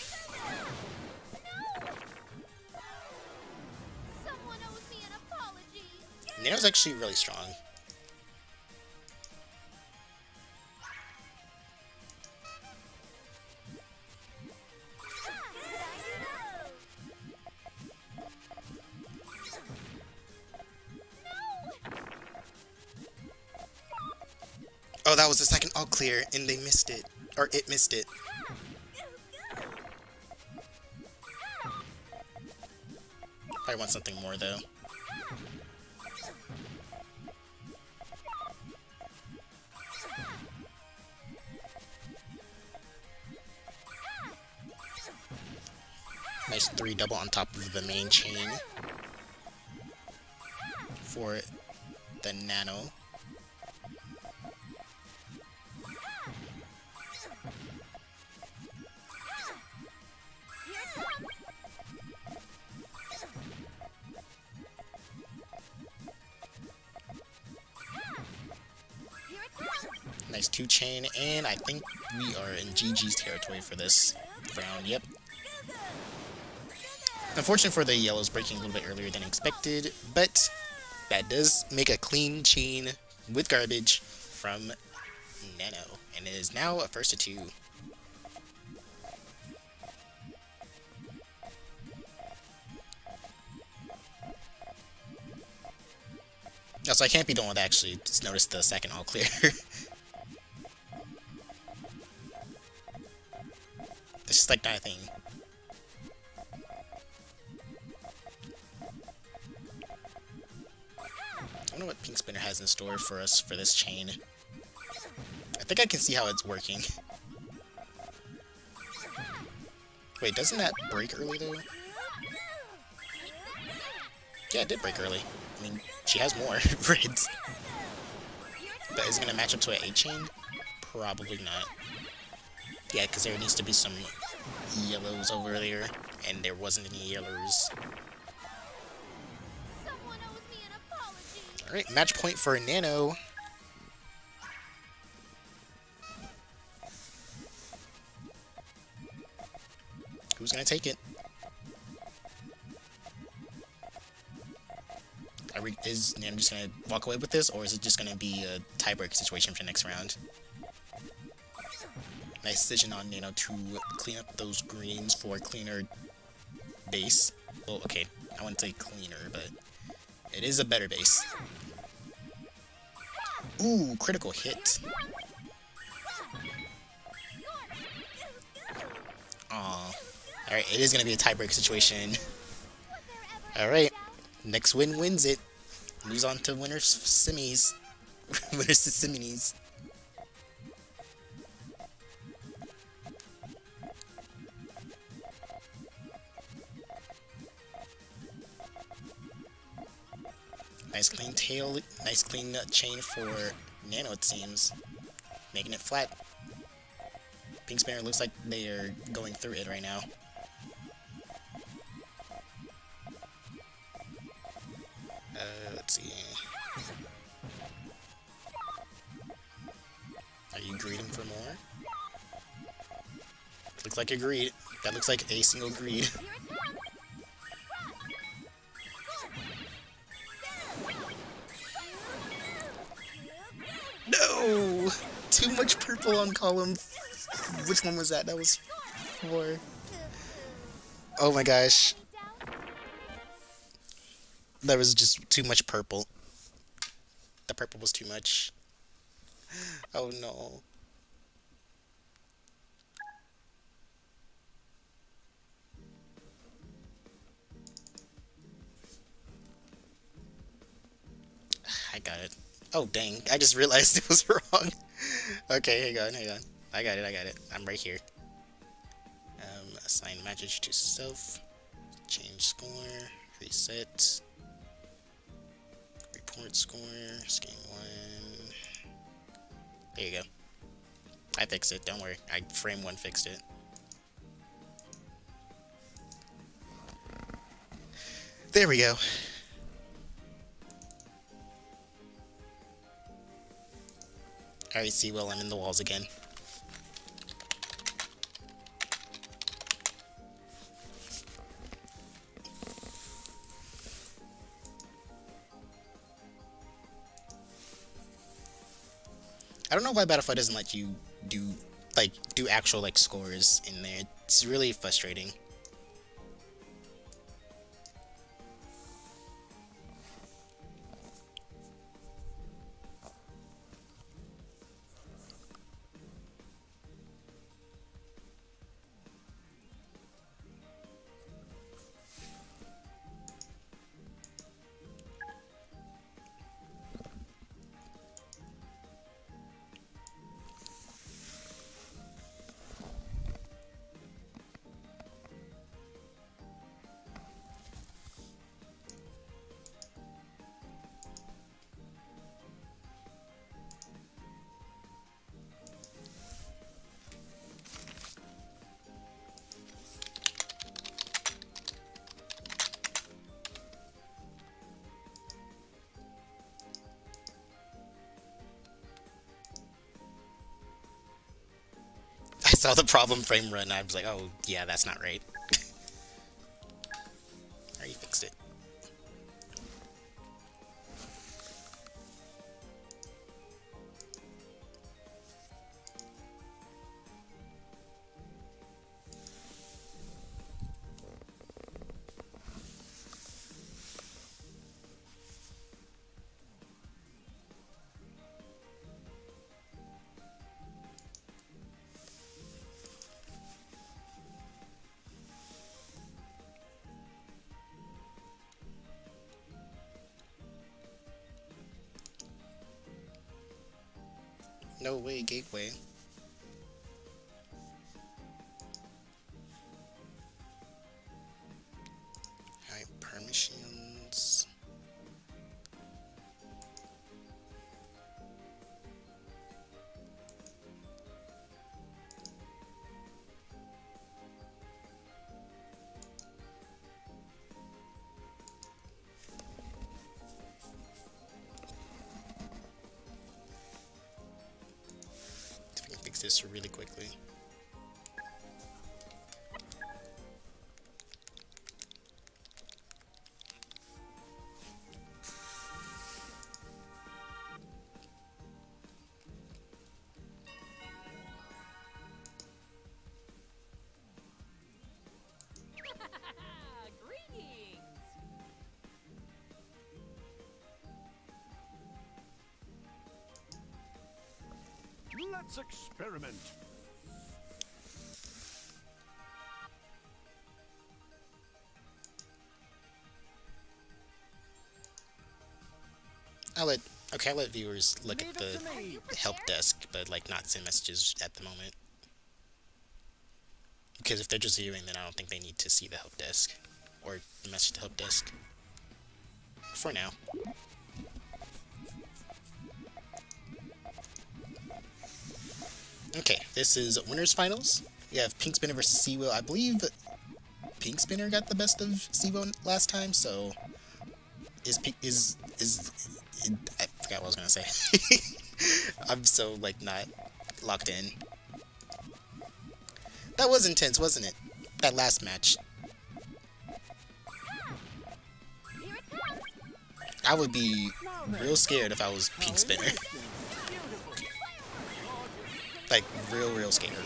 owes me an apology. Nano's actually really strong. Oh, that was the second all clear, and they missed it. Or it missed it. Probably want something more, though. Nice 3 double on top of the main chain for the Nano. Here it comes. Here it comes. Nice 2 chain, and I think we are in GG's territory for this round. Yep. Unfortunate for the yellows breaking a little bit earlier than expected, but that does make a clean chain with garbage from Nano, and it is now a first to 2. Also, I can't be the one that actually just noticed the second all clear. It's just like not a thing. I don't know what Pink Spinner has in store for us for this chain. I think I can see how it's working. Wait, doesn't that break early though? Yeah, it did break early. I mean, she has more reds. But is it going to match up to an 8 chain? Probably not. Yeah, because there needs to be some yellows over there, and there wasn't any yellows. Someone owes me an apology. Alright, match point for Nano. Who's going to take it? Is Nano just going to walk away with this, or is it just going to be a tiebreak situation for the next round? Nice decision on Nano to clean up those greens for a cleaner base. Well, okay, I wouldn't say cleaner, but it is a better base. Ooh, critical hit. Aw. Alright, it is going to be a tiebreak situation. Alright, next win wins it. Moves on to winners semis. Winners to semis. Nice clean tail, nice clean chain for Nano, it seems. Making it flat. Pink Spinner looks like they are going through it right now. Let's see. Are you greeding for more? Looks like a greed. That looks like a single greed. No! Too much purple on column. Which one was that? That was 4. Oh my gosh. That was just too much purple. The purple was too much. Oh no. I got it. Oh dang, I just realized it was wrong. Okay, hang on. I got it. I'm right here. Assign matches to self. Change score. Reset. Report score. Game 1. There you go. I fixed it, don't worry. Frame 1 fixed it. There we go. Alright, see, well, I'm in the walls again. I don't know why Battlefield doesn't let you do actual, scores in there. It's really frustrating. I saw the problem frame run, I was like, oh, yeah, that's not right. Alright, you fixed it. No way, gateway. Alright, permissions. Fix this really quickly. Greetings! Let's experiment. I let viewers look at the help desk, but not send messages at the moment. Because if they're just viewing, then I don't think they need to see the help desk or the message to help desk. For now. Okay, this is winners finals. We have Pink Spinner versus Seawell. I believe Pink Spinner got the best of Seawell last time, so I forgot what I was gonna say. I'm so like not locked in. That was intense, wasn't it? That last match. I would be real scared if I was Pink Spinner. Like, real scared.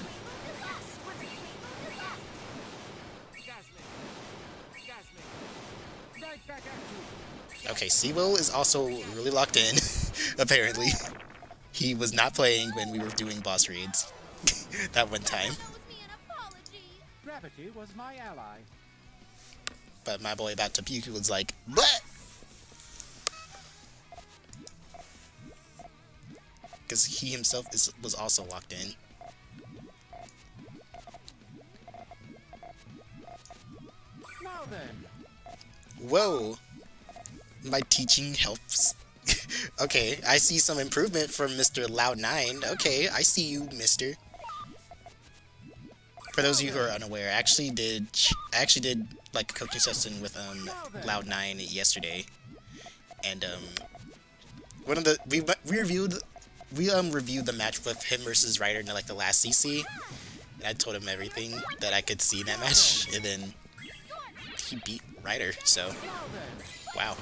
Okay, Seawell is also really locked in, apparently. He was not playing when we were doing boss raids. That one time. Gravity was my ally. But my boy back to Puyo was like, what? Because he himself was also locked in. Now then. Whoa. My teaching helps. Okay, I see some improvement from Mr. Loud9. Okay, I see you, mister. For those of you who are unaware, I actually did like a coaching session with Loud9 yesterday. And one of the we reviewed the match with him versus Ryder in like the last CC. And I told him everything that I could see in that match, and then he beat Ryder, so wow.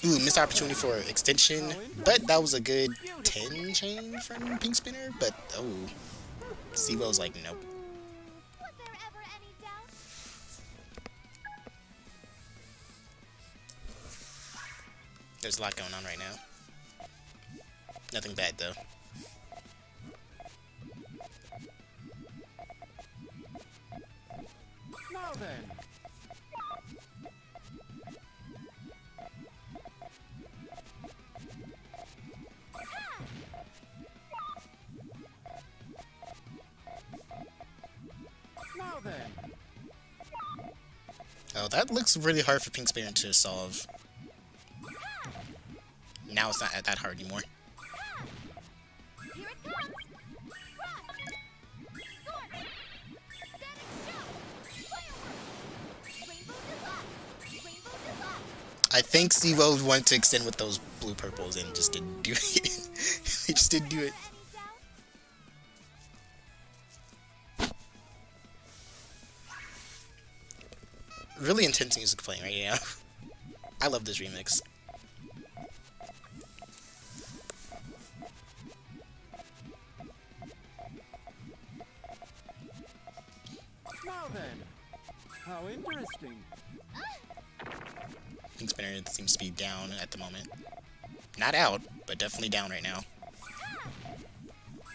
Ooh, missed opportunity for extension, but that was a good 10 chain from Pink Spinner, but oh, Seawell's like, nope. Was there ever any doubt? There's a lot going on right now. Nothing bad though. Now then. Now then. Oh, that looks really hard for Pink Spinner to solve. Now it's not that hard anymore. Here it comes! Run! Storm! Static show! Fireworks! Rainbow Deluxe! Rainbow Deluxe! I think Seawell wanted to extend with those blue purples and just didn't do it. He just didn't do it. Any doubt? Really intense music playing right now. I love this remix. Now then. How interesting. Pink Spinner seems to be down at the moment. Not out, but definitely down right now.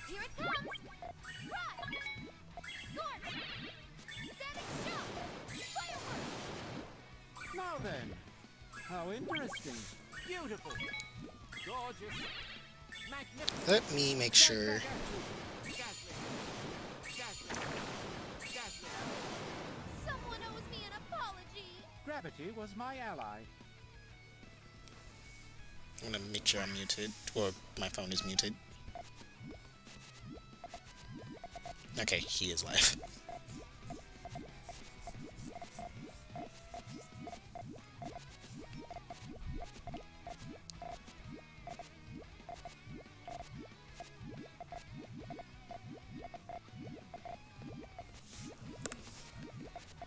Here it comes! Run! Storm! Static show! Fireworks! Now then. How interesting. Beautiful. Gorgeous. Magnificent. Let me make sure. Someone owes me an apology! Gravity was my ally. I'm gonna make sure I'm muted, or my phone is muted. Okay, he is live.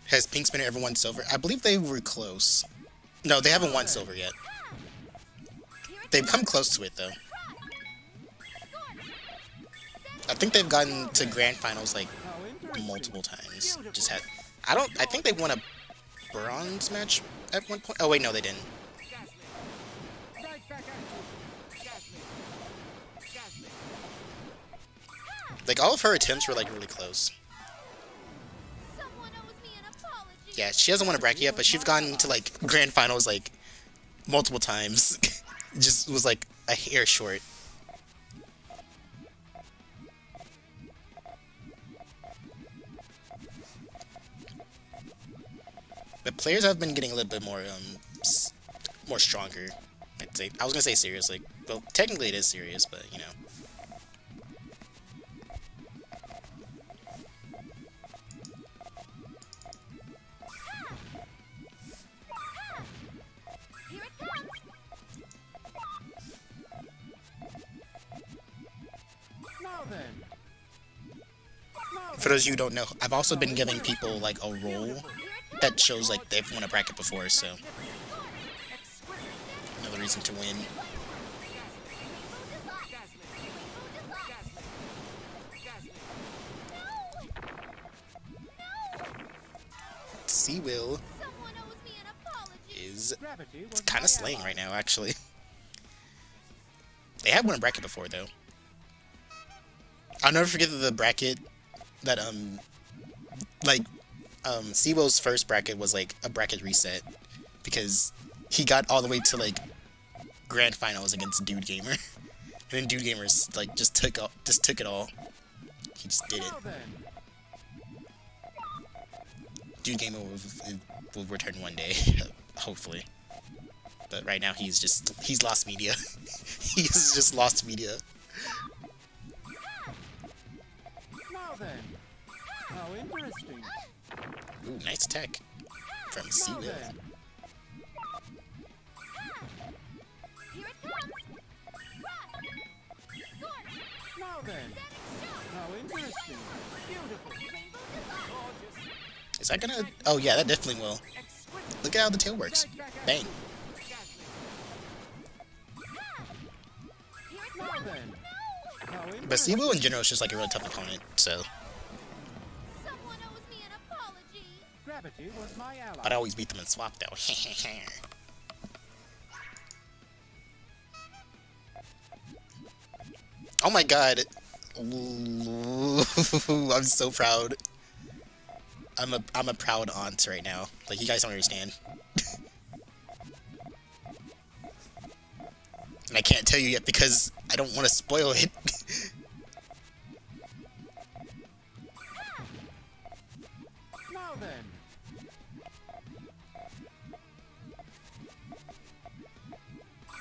Has Pink Spinner ever won silver? I believe they were close. No, they haven't won silver yet. They've come close to it, though. I think they've gotten to grand finals, like, How interesting. multiple times. Just had... I think they won a bronze match at one point. Oh, wait, no, they didn't. Right back at you. Like, all of her attempts were, like, really close. Someone owes me an apology! Yeah, she hasn't won a bracket yet, but she's gone to, like, grand finals, like, multiple times. Just was, like, a hair short. But players have been getting a little bit more, more stronger. I'd say, I was gonna say serious, like, well, technically it is serious, but, you know. Here it comes. Now then. Now For those of you who don't know, I've also been giving people, like, a role that shows, like, they've won a bracket before, so another reason to win. Will Someone owes me an apology. is gravity was kind my of slaying ally. right now, actually. They have won a bracket before, though. I'll never forget the bracket that, Seawell's first bracket was, like, a bracket reset. Because he got all the way to, like, grand finals against Dude Gamer. And then Dude Gamer's, like, just took it all. He just did it. Now then. Dude Gamer will return one day, hopefully. But right now he's lost media. He's just lost media. Now then. How interesting. Ooh, nice tech from Now Seawell. then. Here it comes. Crush. Scorch. Now then. How interesting. Beautiful. Rainbow Deluxe. Gorgeous. Is that gonna? Oh yeah, that definitely will. Look at how the tail works. Bang. Here it Now comes. then. How But interesting. Seawell in general is just like a really tough opponent. So Someone owes me an apology. Gravity was my ally. I'd always beat them in swap though. Oh my god. Ooh, I'm so proud. I'm a proud aunt right now. Like, you guys don't understand. And I can't tell you yet because I don't want to spoil it. Now then.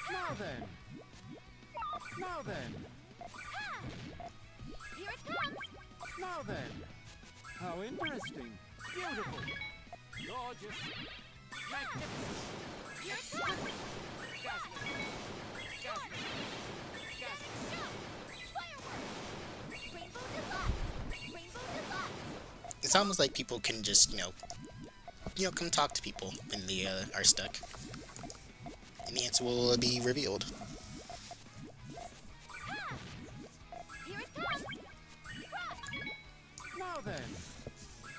Now then. Now then. Here it comes. Now then. How interesting. Beautiful. Gorgeous. Magnificent. Here it comes. Fireworks. Rainbow Deluxe. Rainbow Deluxe. It's almost like people can just, come talk to people when they are stuck. And the answer will be revealed. Here it comes. Crush. Now then.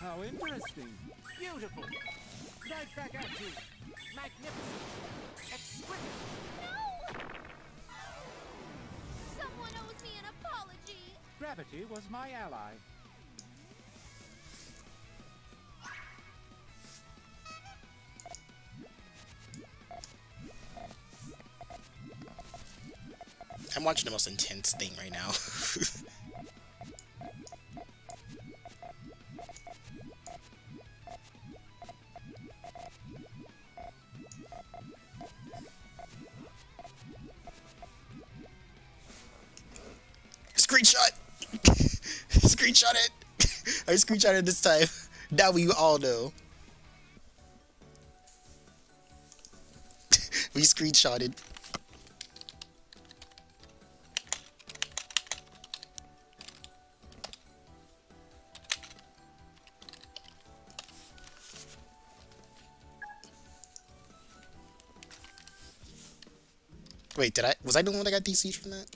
How interesting. Beautiful. Right back at you. Magnificent. Exquisite. No! Someone owes me an apology. Gravity was my ally. I'm watching the most intense thing right now. Screenshot! Screenshot it! I screenshotted this time. Now we all know. We screenshotted. Wait, was I the one that got DC'd from that?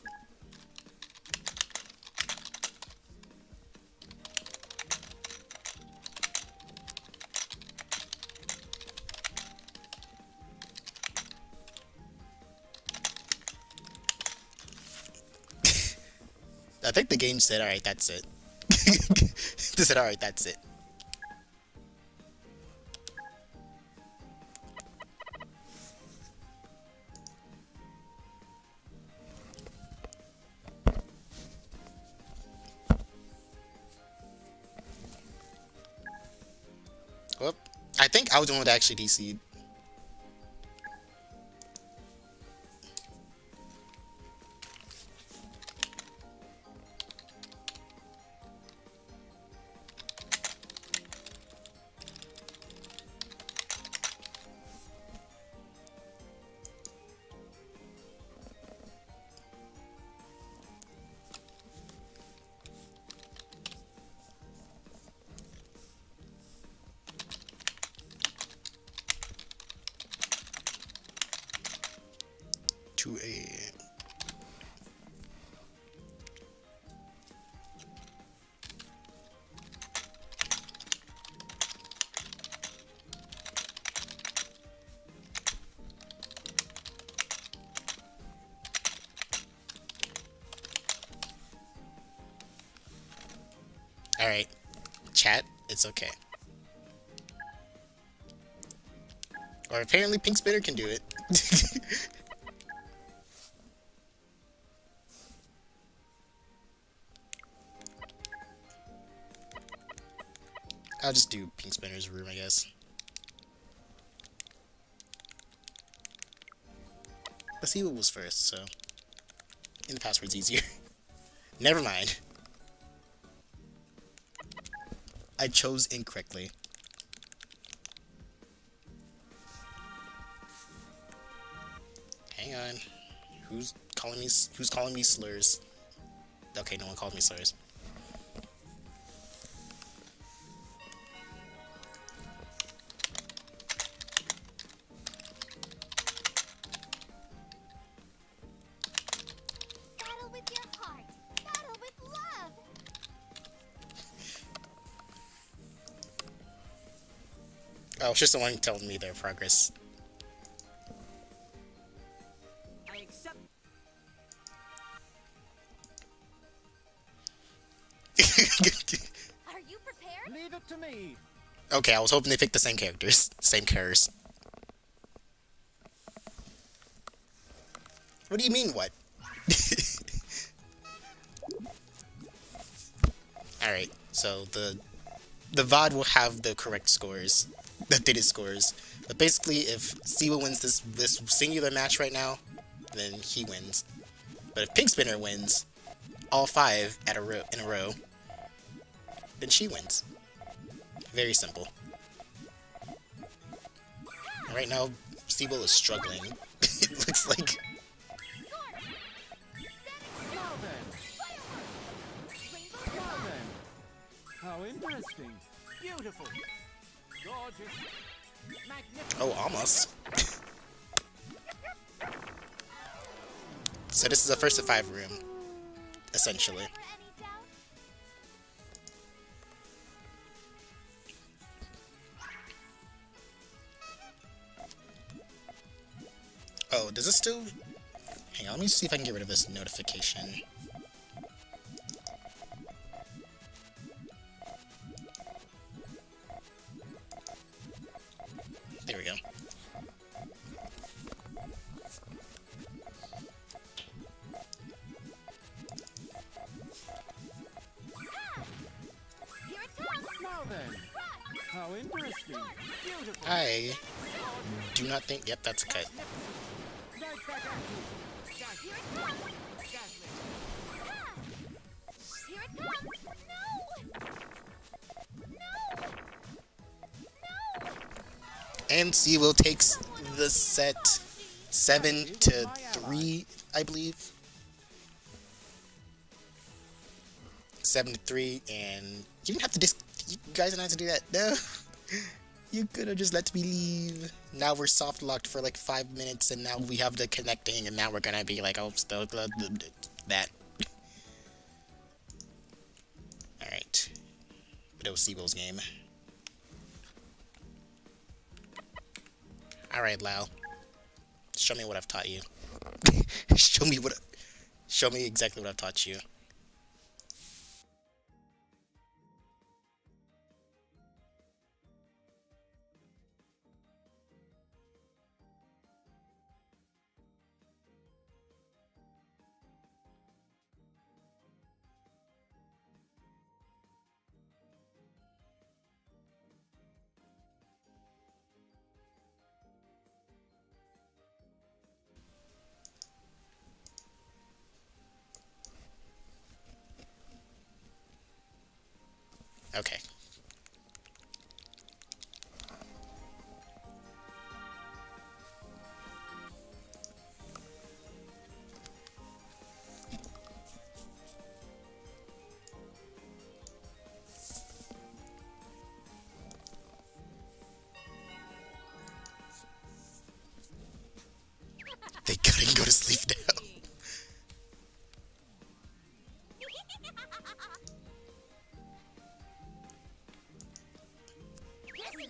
I think the game said, alright, that's it. They said, alright, that's it. Well, I think I was the one that actually DC'd. a... Alright, chat, it's okay. Or apparently Pink Spitter can do it. I'll just do Pink Spinner's room, I guess. Let's see what was first, so... And the password's easier. Never mind. I chose incorrectly. Hang on. Who's calling me slurs? Okay, no one called me slurs. Battle with your heart. Battle with love. Oh, it's just the one telling me their progress. I accept. Are you prepared? Leave it to me. Okay, I was hoping they picked the same characters. Same characters. What do you mean, what? Alright, so the VOD will have the correct scores. The updated scores. But basically, if Siwa wins this singular match right now, then he wins. But if Pink Spinner wins all 5 in a row, then she wins. Very simple. Right now, Siwa is struggling. It looks like. Now then. Now then. How interesting. Beautiful. Gorgeous. Magnificent. Oh, almost. So this is a first to 5 room, essentially. Ever any doubt? Oh, does it still... Hang on, let me see if I can get rid of this notification. There we go. Here it comes. Now then. How interesting. Beautiful. I do not think... Yep, that's a cut. Right back at you. Here it comes. Ah! Here it comes. No! No! No! And Siwa takes the set 7-3, I believe. 7-3, and you didn't have to you guys didn't have to do that. No. You could have just let me leave. Now we're soft locked for like 5 minutes, and now we have the connecting, and now we're gonna be like, oh, still that. Alright. But it was Siwa's game. Alright, Lau. Show me what I've taught you. Show me exactly what I've taught you.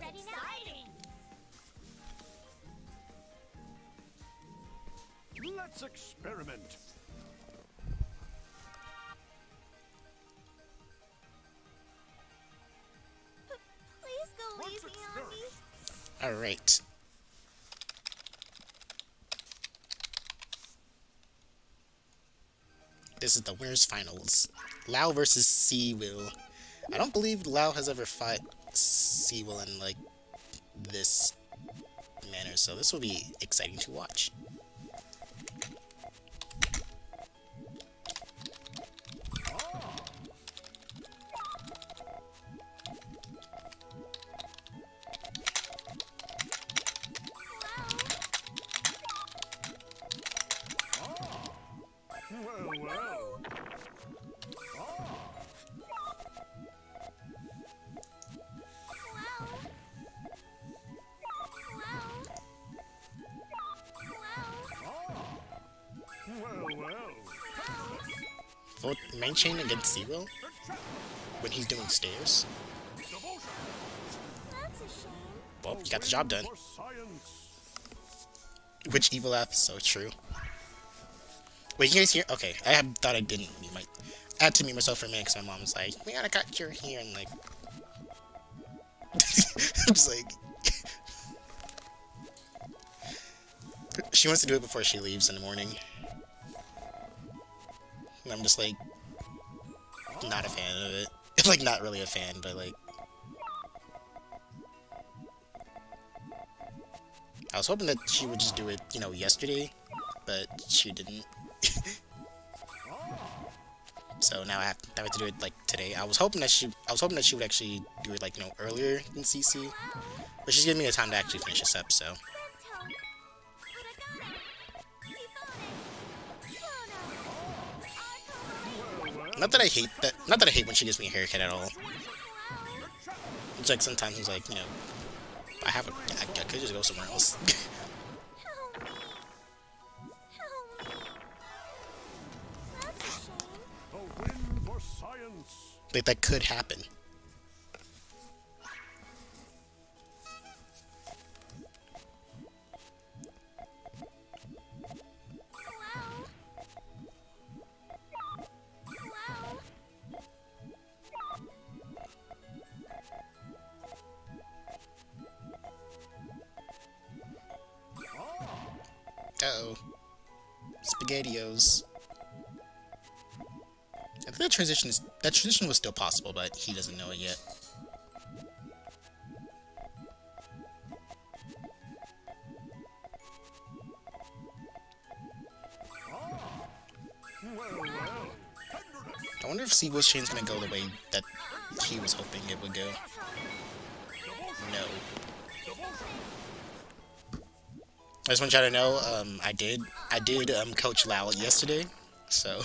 ready now? Let's experiment. Please go Let's easy on me. Alright. This is the winners finals. Lau versus Seawill. I don't believe Lau has ever fought Seawill in like this manner, so this will be exciting to watch. Well. Full main chain against Seawill when he's doing stairs. That's a shame. Well, you got the job done. For science. Which evil laugh is so true. Wait, you guys hear? Okay, thought I didn't mute my. I had to mute myself for a minute because my mom was like, "We gotta cut your hair," and like, I'm just like, she wants to do it before she leaves in the morning, and I'm just like, not a fan of it. Like, not really a fan, but like, I was hoping that she would just do it, you know, yesterday, but she didn't. So now I have to do it like today. I was hoping that she would actually do it like, you know, earlier than CC, but she's giving me the time to actually finish this up. So But I got it. not that I hate when she gives me a haircut at all. It's like sometimes it's like, you know, I could just go somewhere else. Help me. Help me. That's a shame. A win for science. Like that could happen. Uh-oh. SpaghettiOs. I think that transition was still possible, but he doesn't know it yet. I wonder if Seawill's chain's gonna go the way that he was hoping it would go. No. I just want y'all to know, I did coach Lau yesterday, so.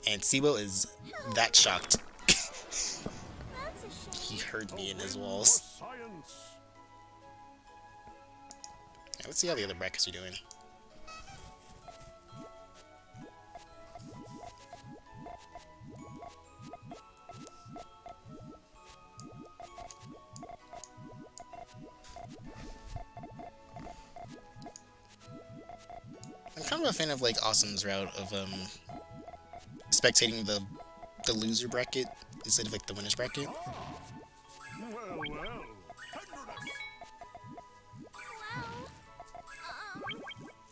And Seawill is that shocked. That's a shame. He heard me in his walls. For science. Yeah, let's see how the other brackets are doing. I'm kind of a fan of like Awesome's route of spectating the loser bracket instead of like the winners bracket. Well.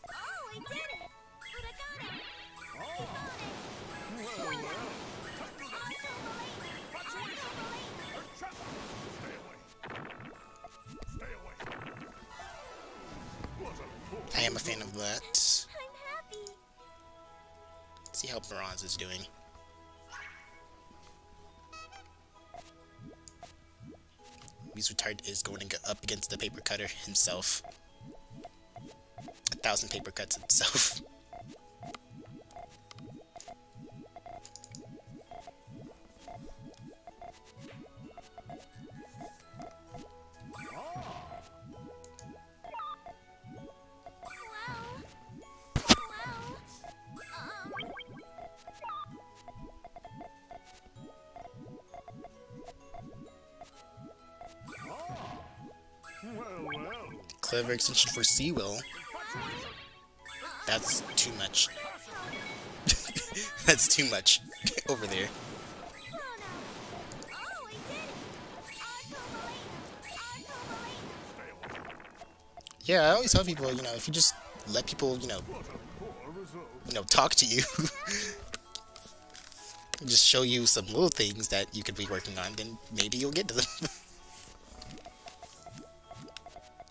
Oh, I did it. But I got it. I am a fan of that. I'm happy. Let's see how Bronze is doing. He's retired is going up against the paper cutter himself. 1,000 paper cuts himself. clever extension for Seawill. That's too much. That's too much over there. Yeah, I always tell people, you know, if you just let people, you know, talk to you, just show you some little things that you could be working on, then maybe you'll get to them.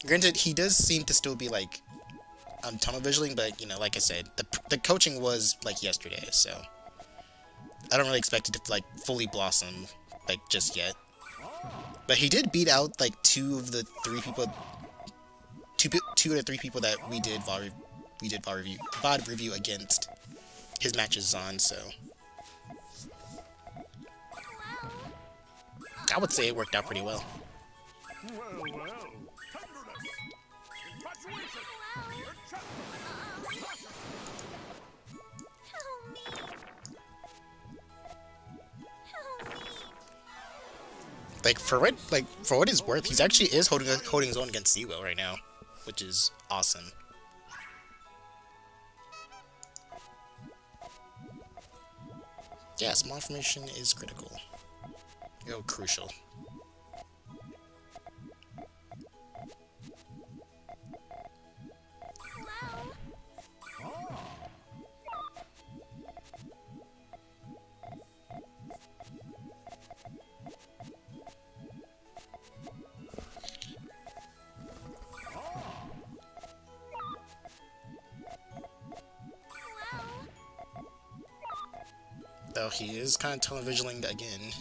Granted, he does seem to still be like tunnel visioning, but you know, like I said, the coaching was like yesterday, so I don't really expect it to like fully blossom like just yet. But he did beat out like two of the three people that we did VOD review against his matches on, so I would say it worked out pretty well. For what it's worth, he's actually holding his own against Seawill right now, which is awesome. Yeah, small information is critical. Yo, crucial. Though he is kind of tunnel visioning again.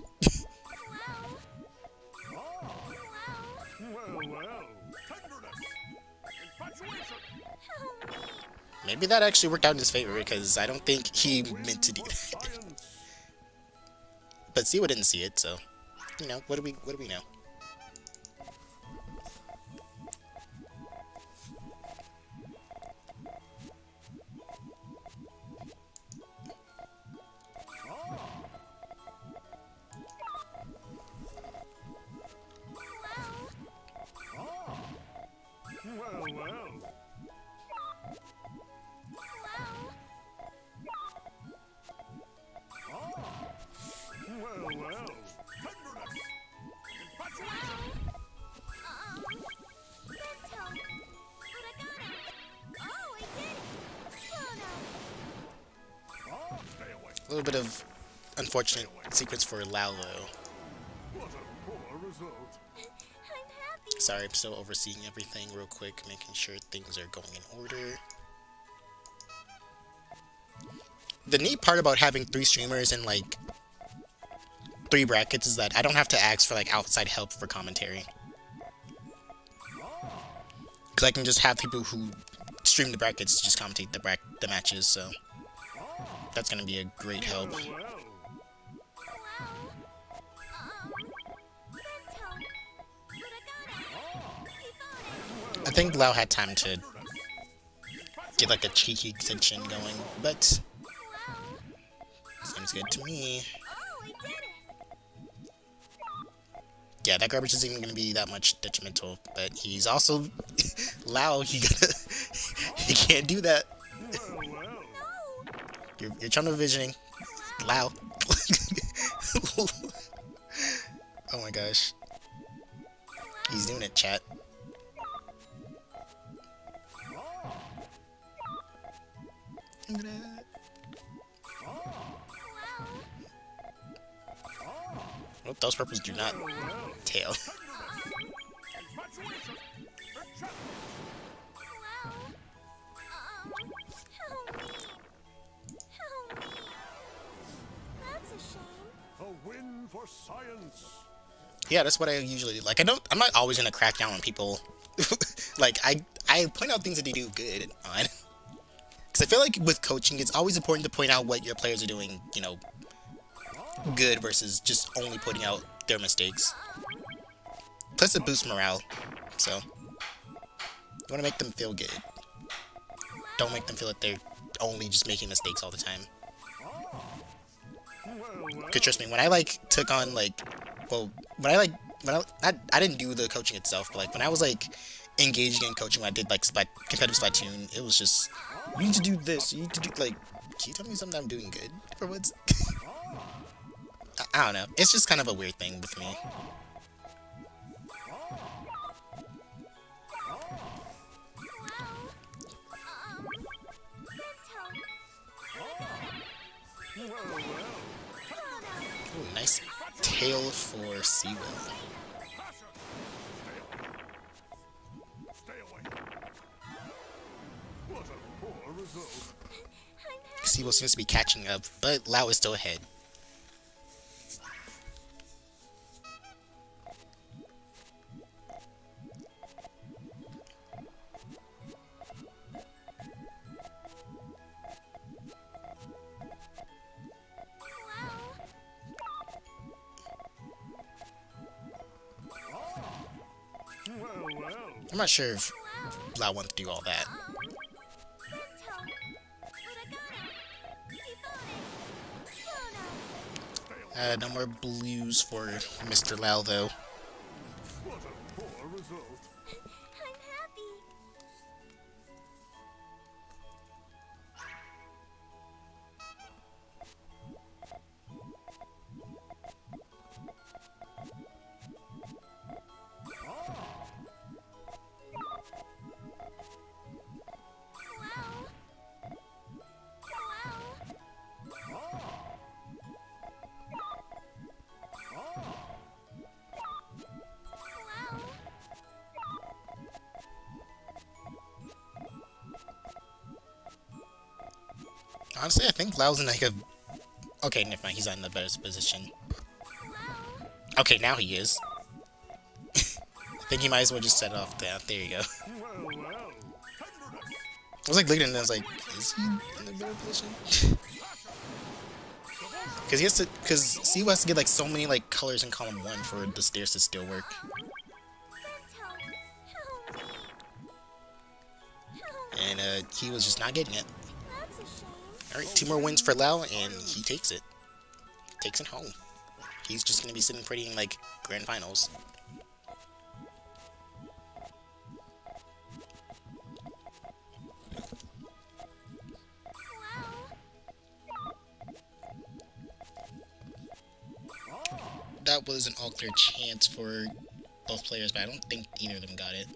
Maybe that actually worked out in his favor, because I don't think he meant to do that. But Siwa didn't see it, so you know, what do we know? A little bit of unfortunate sequence for Lao, though. Sorry, I'm still overseeing everything real quick, making sure things are going in order. The neat part about having 3 streamers and like 3 brackets is that I don't have to ask for like outside help for commentary. Because I can just have people who stream the brackets just commentate the matches, so that's gonna be a great help. I think Lao had time to get like a cheeky extension going, but seems good to me. Yeah, that garbage isn't even gonna be that much detrimental, but he's also Lao. He can't do that. You're tunnel visioning, Lao. Oh my gosh, he's doing it, chat. Oh, those purples do not tail. A win for science. Yeah, that's what I usually do. Like, I'm not always gonna crack down on people. Like, I point out things that they do good on. Because I feel like with coaching, it's always important to point out what your players are doing, you know, good versus just only pointing out their mistakes. Plus it boosts morale, so you want to make them feel good. Don't make them feel like they're only just making mistakes all the time. Cause trust me, when I like took on like, well, I didn't do the coaching itself, but like when I was like engaging in coaching when I did like competitive Splatoon. It was just, you need to do this, you need to do like, can you tell me something I'm doing good for once? I don't know. It's just kind of a weird thing with me. Ooh, nice tail for Seawell. Seawell seems to be catching up, but Lau is still ahead. I'm not sure if Lau wants to do all that. No more blues for Mr. Lau, though. Honestly, I think Lau's in like a... Okay, never mind. He's not in the better position. Okay, now he is. I think he might as well just set it off there. There you go. I was like looking at it and I was like, is he in the better position? Because he has to... Because Siwa has to get like so many like colors in column 1 for the stairs to still work. And he was just not getting it. Alright, 2 more wins for Lau, and he takes it. Takes it home. He's just gonna be sitting pretty in, like, grand finals. That was an all-clear chance for both players, but I don't think either of them got it.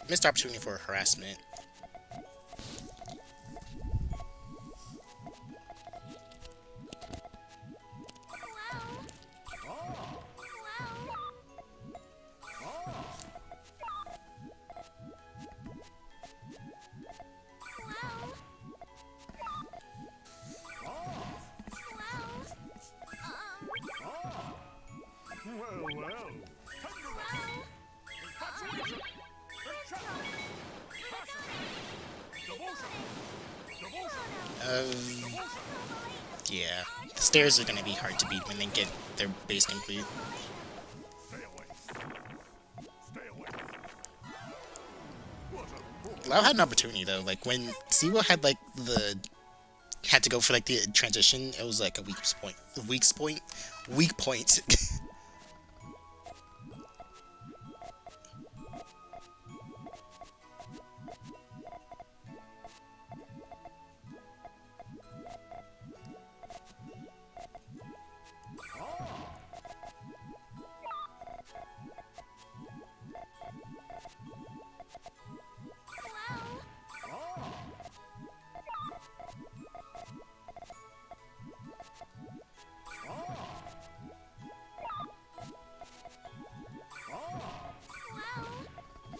Missed opportunity for harassment. Yeah. The stairs are gonna be hard to beat when they get their base complete. Lau had an opportunity though, like when Siwa had like had to go for like the transition, it was like a weak point.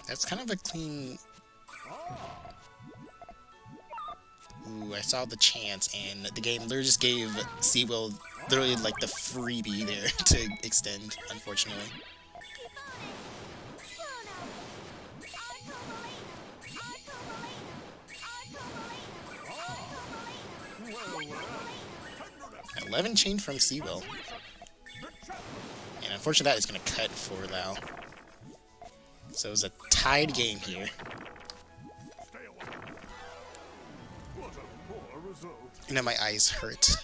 That's kind of a clean... Ooh, I saw the chance, and the game literally just gave Seawell literally like the freebie there to extend, unfortunately. At 11 chain from Seawell. And unfortunately that is going to cut for Lau. So it was a tied game here. You know, my eyes hurt.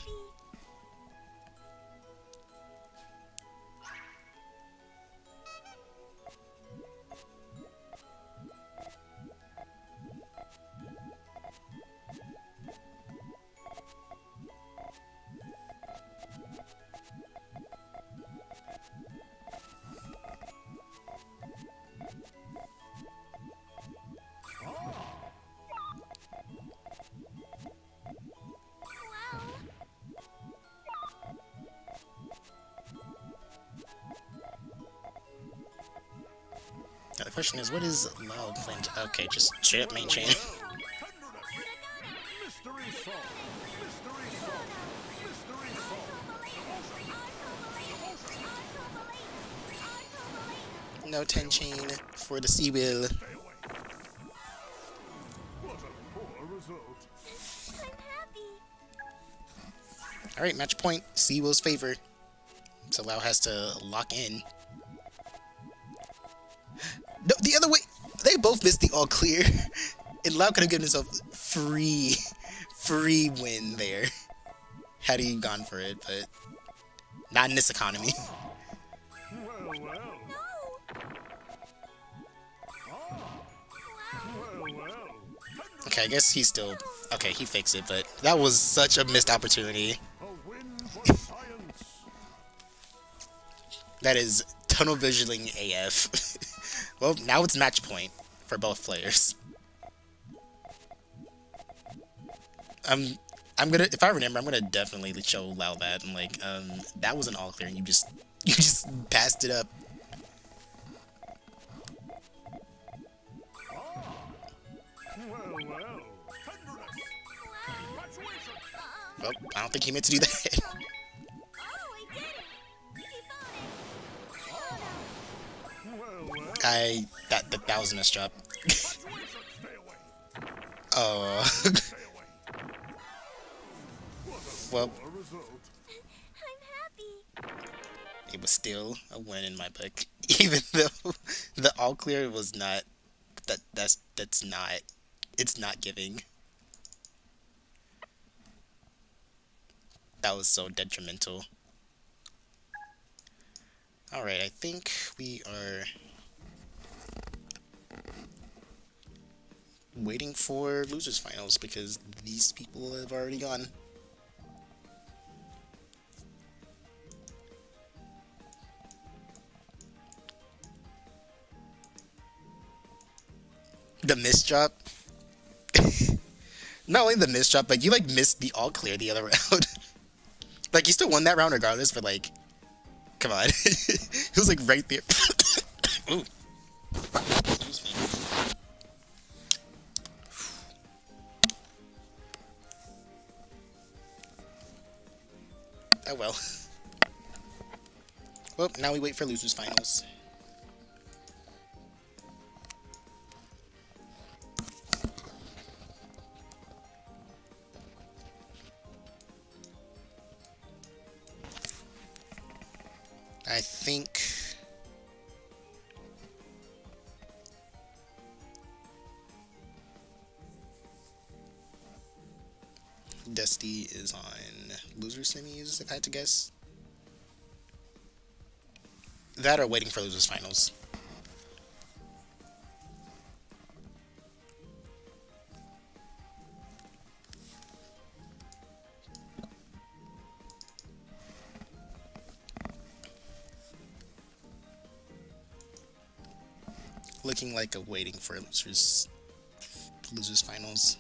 question is, what is loud plan? Okay, just straight up main chain. Mystery salt. Mystery salt. Mystery salt. No 10 chain for the sea wheel. Stay away. What a poor result. I'm happy. Alright, match point. Sea wheel's favor. So Lau has to lock in. No, the other way! They both missed the all clear. And Lau could have given himself free win there. Had he gone for it, but not in this economy. Well, well. No. Well. Okay, I guess he's still... Okay, he fixed it, but that was such a missed opportunity. A win for science. That is tunnel visioning AF. Well, now it's match point for both players. I'm gonna, if I remember, I'm gonna definitely show Lau that. I'm like, that was an all clear, and you just passed it up. Well. Well, I don't think he meant to do that. Oh, I did it. Well. That was a missed drop. Stay away. Oh. Stay away. Well, Poor result. I'm happy. it was still a win in my book, even though the all clear was not. That's not. It's not giving. That was so detrimental. Alright, I think we are waiting for losers finals because these people have already gone. The missed drop. Not only the missed drop, but you like missed the all clear the other round. Like you still won that round regardless, but like, come on, it was like right there. Ooh. Excuse me. Oh well. Well, now we wait for losers finals. I think Dusty is on loser semis, if I had to guess. That or waiting for losers finals. Looking like a waiting for losers finals.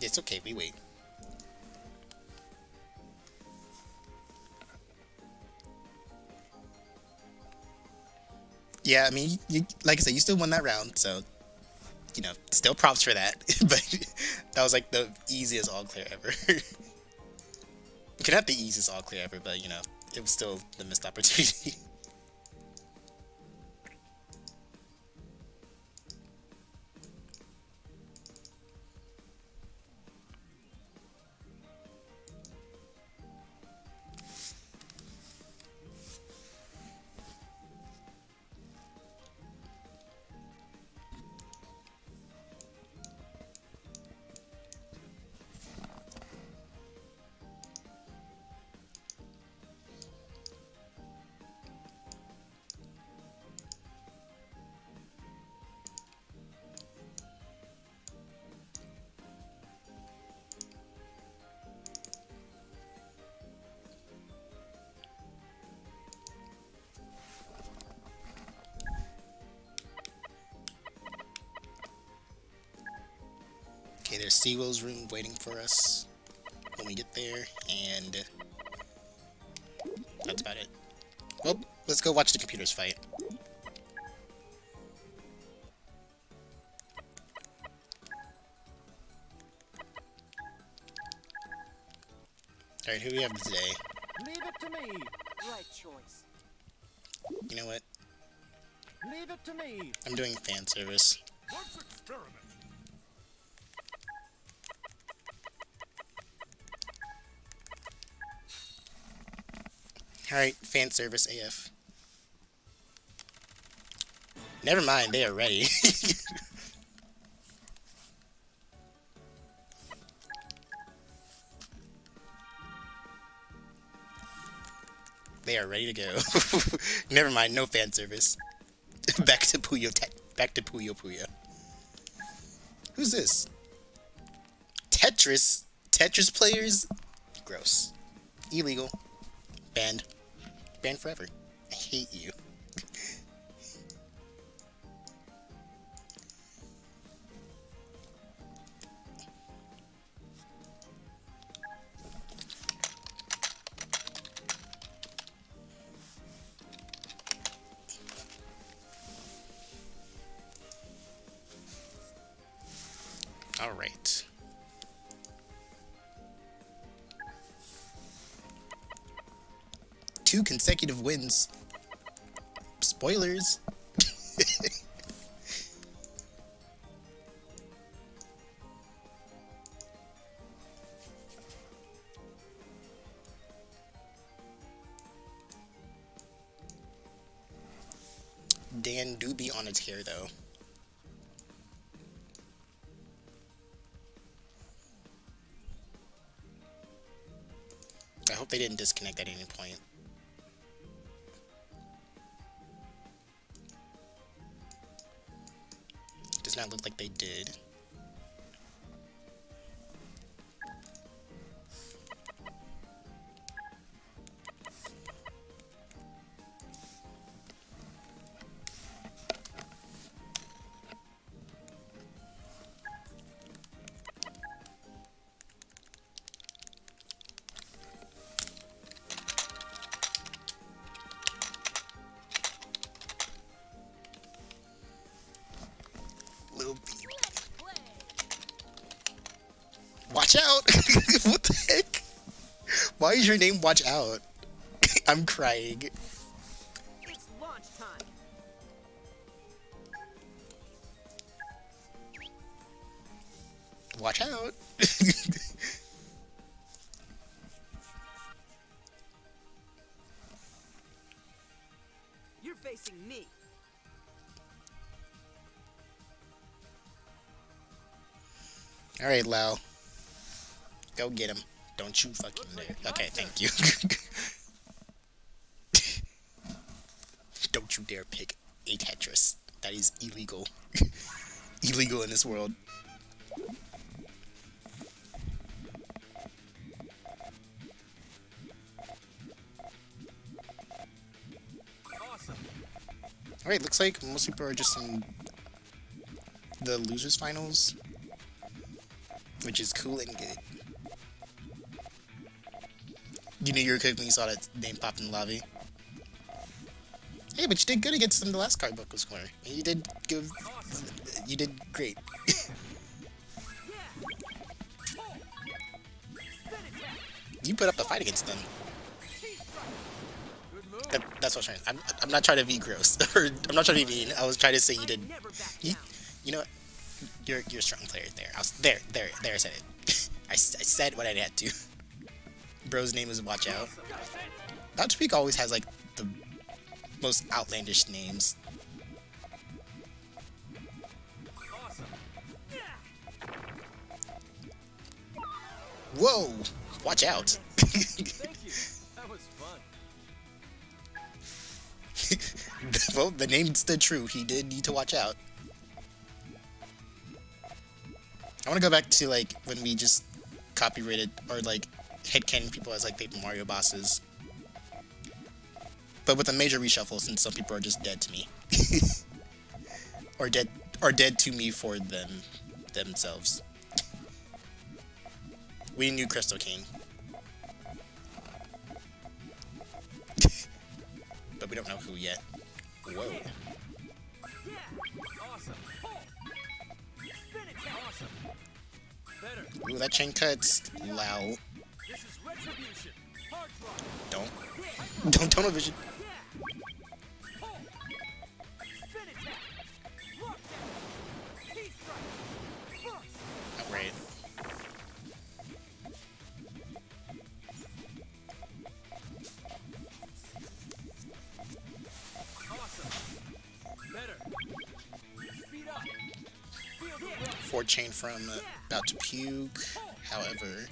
It's okay, we wait. Yeah, I mean, you, like I said, you still won that round, so, you know, still props for that. But that was like the easiest all clear ever. Okay, not the easiest all clear ever, but, you know, it was still the missed opportunity. There's Seawell's room waiting for us when we get there, and that's about it. Well, let's go watch the computers fight. Alright, who do we have today? Leave it to me. Right choice. You know what? Leave it to me. I'm doing fan service. Let's experiment. Alright, fan service AF. Never mind, they are ready. They are ready to go. Never mind, no fan service. Back to Puyo Puyo. Who's this? Tetris? Tetris players? Gross. Illegal. Banned. Banned forever. I hate you. All right. Two consecutive wins. Spoilers. Dan do be on its hair though. I hope they didn't disconnect at any point. Does not look like they did. Watch out! What the heck? Why is your name Watch Out? I'm crying. It's launch time. Watch out! You're facing me. Alright, Lau. Go get him. Don't you fucking dare. Okay, thank you. Don't you dare pick a Tetris. That is illegal. Illegal in this world. Awesome. Alright, looks like most people are just in the losers finals, which is cool and good. You knew you were cooking when you saw that name pop in the lobby. Hey, but you did good against them the last Carbuncle'S score. You did good. You did great. You put up a fight against them. That's what I'm trying. I'm not trying to be gross, or I'm not trying to be mean. I was trying to say you did. You know what? You're a strong player there. I said it. I said what I had to. Bro's name is Watch Out. Dr. Peak always has like the most outlandish names. Whoa! Watch out! Thank you. That was fun. Well, the name stood true. He did need to watch out. I want to go back to like when we just copyrighted or like headcanon people as like Paper Mario bosses, but with a major reshuffle since some people are just dead to me, or dead to me for themselves. We knew Crystal King. But we don't know who yet. Whoa. Yeah. Awesome. Pull. Spin it. Awesome. Better. Ooh, that chain cuts. Loud. This is retribution. Hard drop. Don't. Yeah. Don't tunnel vision. Yeah. Pull. Spin attack. Lockdown. T-strike. Burst. Outright. Awesome. Better. Speed up. Feel the rush. Forward chain from about to puke. However,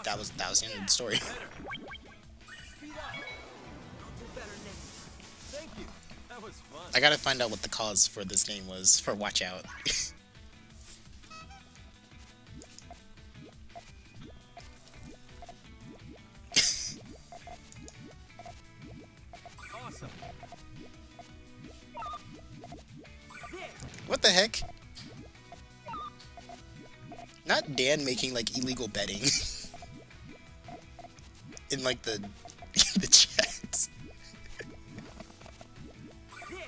that was the end of the story. Better. Speed up. I'll do better next. Thank you. That was fun. I gotta find out what the cause for this name was for Watch Out. Awesome. There. What the heck? Not Dan making like illegal betting in like the the chats. There.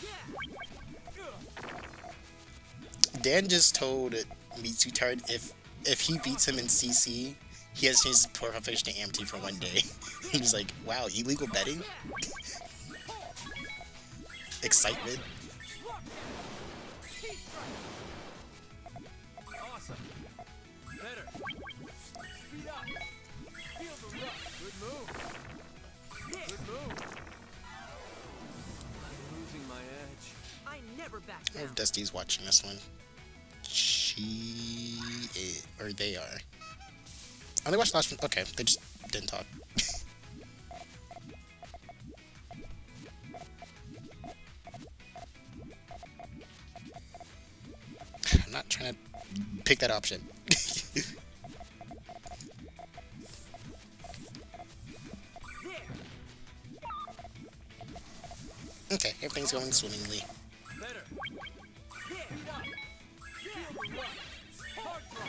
Yeah. Ugh. Dan just told Mitsutard if he beats him in CC, he has changed his profile picture to Amity for one day. He was like, wow, illegal betting? Excitement. Awesome. Better. Speed up. Feel the rush. Good move. Yeah. Good move. I'm losing my edge. I never back I down. wonder if Dusty's watching this one. She is, or they are. Oh, they watched the last one. Okay, they just didn't talk. I'm not trying to pick that option. There. Okay, everything's going swimmingly. Better. Yeah. Speed up. Feel the rush. Hard drop.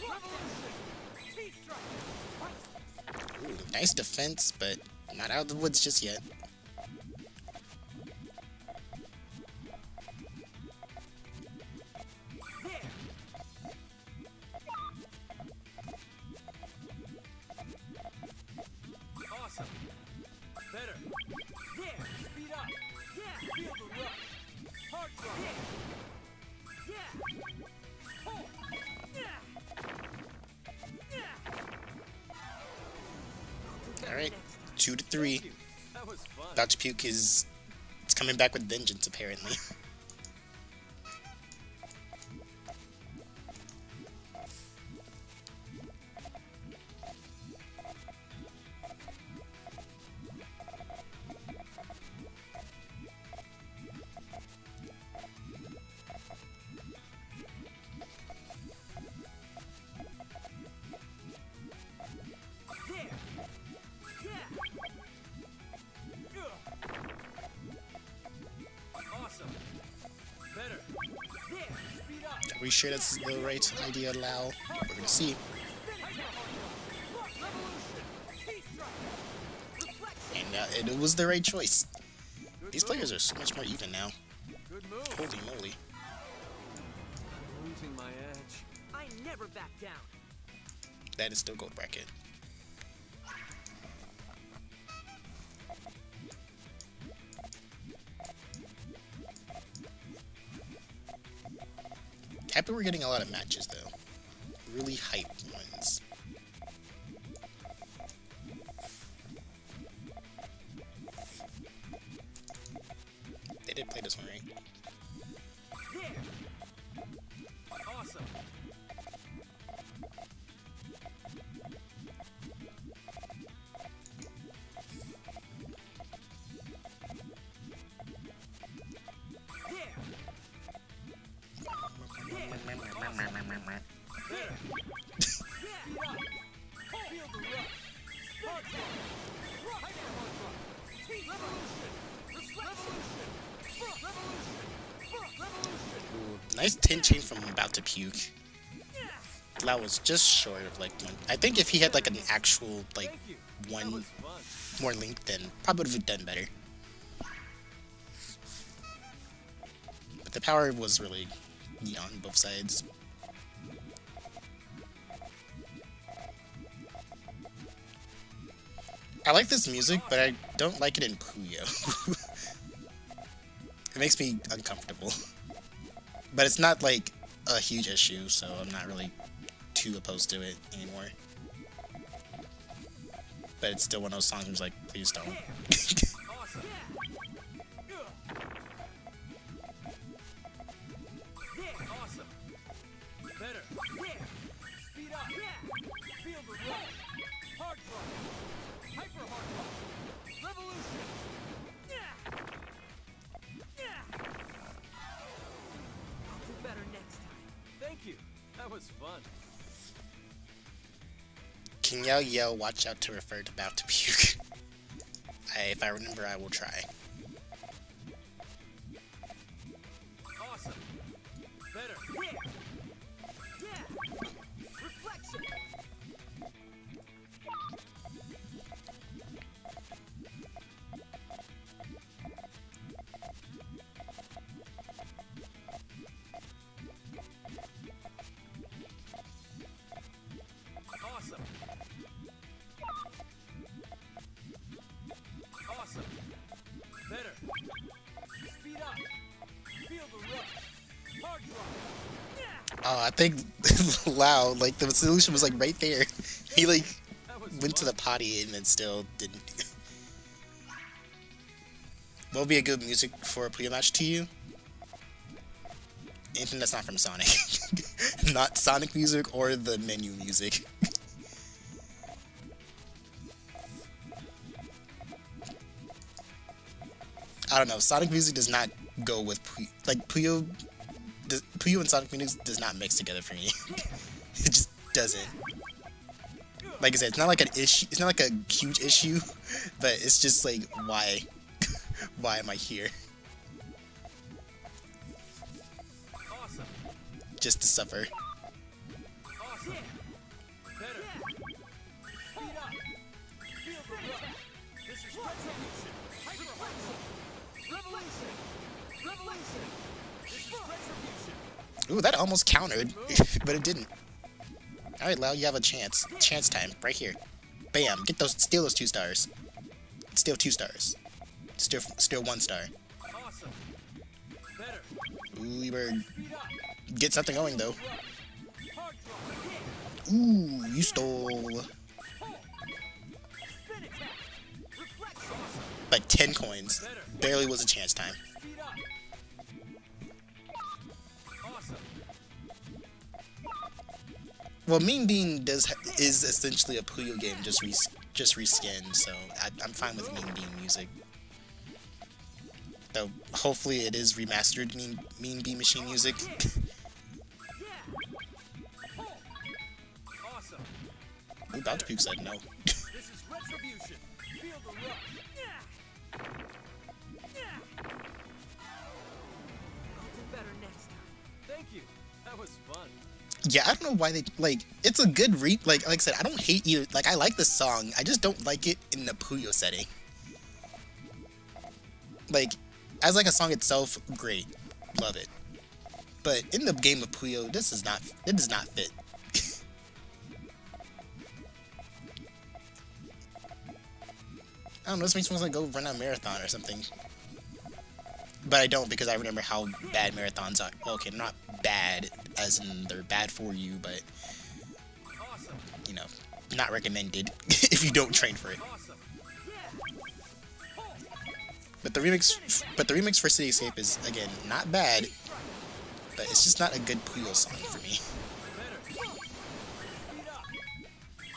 Revolution. T-strike. Ooh, nice defense, but not out of the woods just yet. There. Awesome. Better. Yeah. Speed up. Yeah. Feel the rush. Hard drop. Yeah. Yeah. Pull. Yeah. Yeah. Alright, 2 to 3. Thank you. That was fun. About to puke is it's coming back with vengeance apparently. There. Yeah. Ugh. Awesome. Better. There. Speed up. Are we sure that's the right idea, Lau? We're gonna see. Revolution. T-strike. Reflection. And it was the right choice. Good These move. players are so much more even now. Good move. Holy moly. I'm losing my edge. I never back down. That is still gold bracket. Happy we're getting a lot of matches though. Really hyped ones. They did play this one, right? There. Awesome. There. Better. Yeah. Speed up. Feel the rush. Hard drop. Hyper hard drop. T-revolution. Revolution. Revolution. Ooh, nice tin chain from About to Puke. That was just short of like one. I think if he had like an actual like Thank you. That one was fun. more link, then probably would have done better. But the power was really on both sides. I like this music, but I don't like it in Puyo. It makes me uncomfortable. But it's not like a huge issue, so I'm not really too opposed to it anymore. But it's still one of those songs where it's like, please don't. Awesome. Awesome. Better. Speed up. Feel the rush. Hard drive. Hyper hard drive. Revolution. I'll do better next time. Thank you. That was fun. Can Yell Yell watch out to refer to About to Puke? If I remember, I will try. Awesome. Better. Reflection. Awesome. Awesome. Better. Speed up. Feel the rush. Hard drive. I think Lau, like the solution was like right there. He like That was went to the potty and then still didn't. What would be a good music for a Puyo match to you? Anything that's not from Sonic. Not Sonic music or the menu music. I don't know. Sonic music does not go with Puyo. Like Puyo and Sonic music does not mix together for me. It just doesn't. Like I said, it's not like an issue. It's not like a huge issue, but it's just like why, why am I here? Awesome. Just to suffer. Awesome. Better. Speed up. Feel the rush. This is retribution. Hyper hard. Revolution. Revolution. This is retribution. Ooh, that almost countered, but it didn't. All right, Lau, you have a chance. Chance time, right here. Bam! Get those, steal those 2 stars. Steal 2 stars. Steal 1 star. Awesome. Better. Ooh, you better Speed up. get something going though. Hard drive. Ooh, you stole Spin attack. Reflection. like 10 coins. Barely was a chance time. Speed up. Awesome. Well, Mean Bean is essentially a Puyo game, just reskinned, so I'm fine with Mean Bean music. Though hopefully it is remastered Mean Bean Machine music. Awesome. Ooh, About to Puke said no. This is retribution. Feel the rush. I'll do better next time. Thank you. That was fun. Yeah, I don't know why they like. It's a good like I said, I don't hate either. Like I like the song, I just don't like it in the Puyo setting. Like, as like a song itself, great, love it. But in the game of Puyo, it does not fit. I don't know. This makes me want to go run a marathon or something. But I don't, because I remember how bad marathons are. Okay, not bad as in they're bad for you, but Awesome. you know, not recommended if you don't train for it. Awesome. But the remix for City Escape is again not bad, but it's just not a good Puyo song for me. Better. Speed up.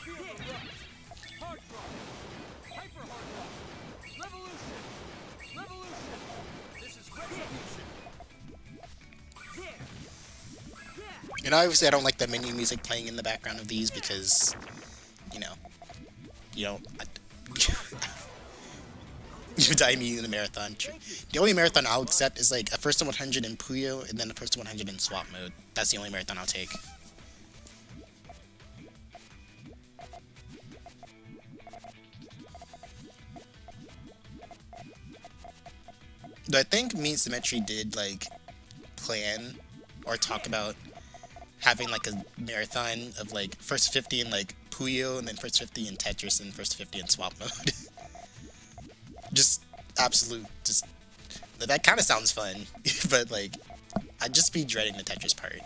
Feel the rush. Hard drive. Hyper hard drive. Revolution. Revolution. This is retribution. And obviously I don't like the menu music playing in the background of these because, you know, You die immediately in the marathon. The only marathon I'll accept is like a first to 100 in Puyo and then a first to 100 in swap mode. That's the only marathon I'll take. Though I think me and Symmetry did like plan or talk about having like a marathon of like first 50 in like Puyo and then first 50 in Tetris and first 50 in swap mode. Just absolute, just that kind of sounds fun, but like I'd just be dreading the Tetris part.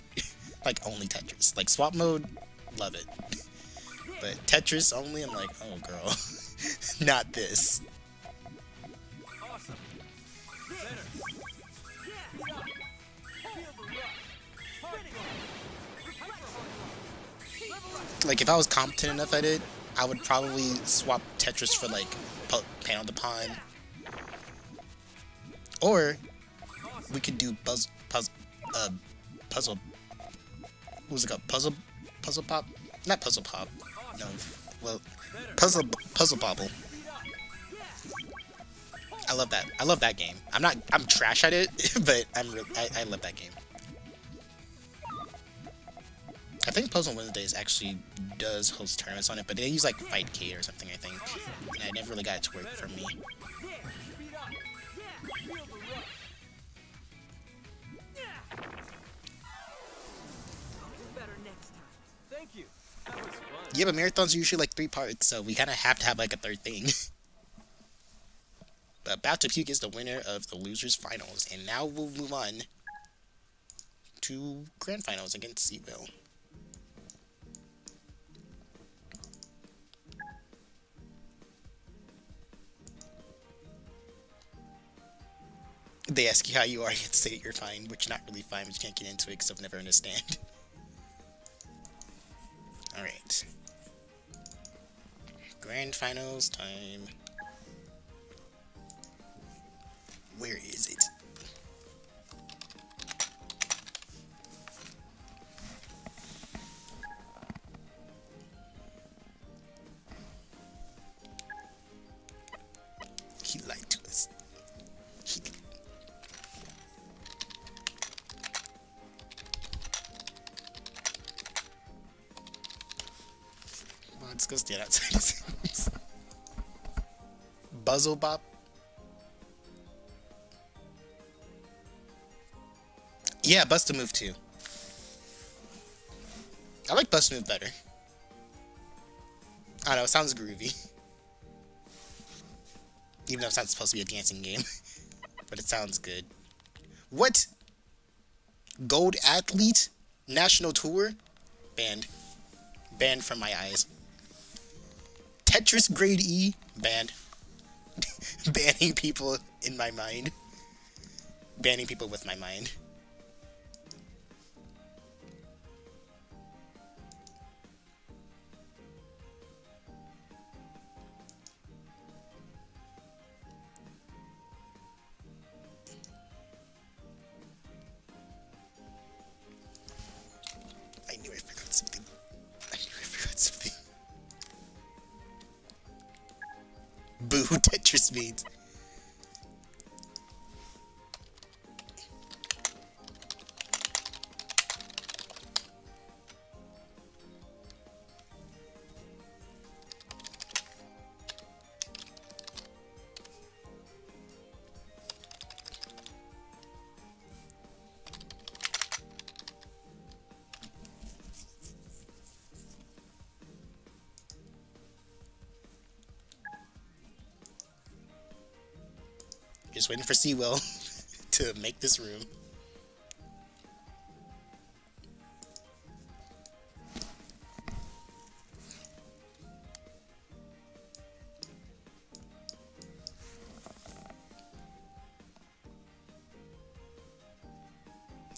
Like only Tetris, like swap mode, love it, but Tetris only, I'm like, oh girl, not this. Awesome. Better. Yeah. Stop. Feel the rush. Hard rock. Hyper hard rock. Level up. Like if I was competent enough at it, I would probably swap Tetris for like Pan on the Pawn, or we could do puzzle. What was it called? Puzzle pop? Not puzzle pop. No. Well, puzzle bobble. I love that. I love that game. I'm trash at it, but I love that game. I think Puzzle Wednesdays actually does host tournaments on it, but they use like Fightcade or something, I think. And I never really got it to work for me. Speed up. Yeah. Feel the rush. Yeah. I'll do better next time. Thank you. That was fun. Yeah, but marathons are usually like 3 parts, so we kind of have to have like a third thing. But About to Puke is the winner of the losers finals, and now we'll move on to grand finals against Seawell. They ask you how you are, you have to say that you're fine, which not really fine, but you can't get into it because I'll never understand. Alright. Grand finals time. Where is it? He lied to us. Well, let's go stand outside his house. Buzzle Bop. Yeah, Bust a Move too. I like Bust a Move better. I don't know, it sounds groovy. Even though it's not supposed to be a dancing game. But it sounds good. What? Gold Athlete? National Tour? Banned. Banned from my eyes. Tetris Grade E? Banned. Banning people in my mind. Banning people with my mind. I knew I forgot something. Boo, Tetris means. Just waiting for Seawell to make this room.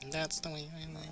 And that's the way I like.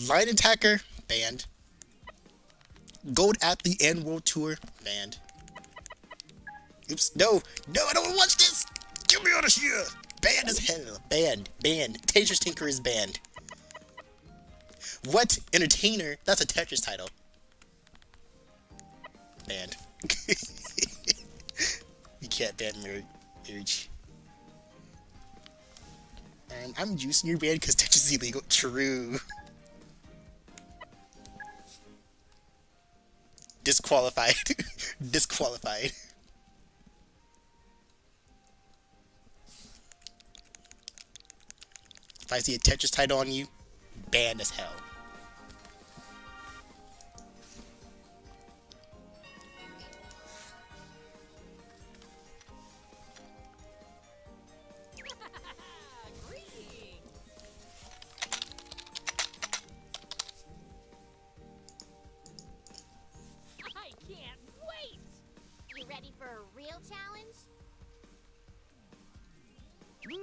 Line Attacker, banned. Gold Athlete and World Tour, banned. Oops, no, I don't want to watch this! Get me out of here! Banned as hell. Banned. Tetris Tinker is banned. What? Entertainer? That's a Tetris title. Banned. You can't ban Urge. I'm juicing your banned because Tetris is illegal. True. Disqualified. Disqualified. If I see a Tetris title on you, banned as hell. I can't wait! You ready for a real challenge?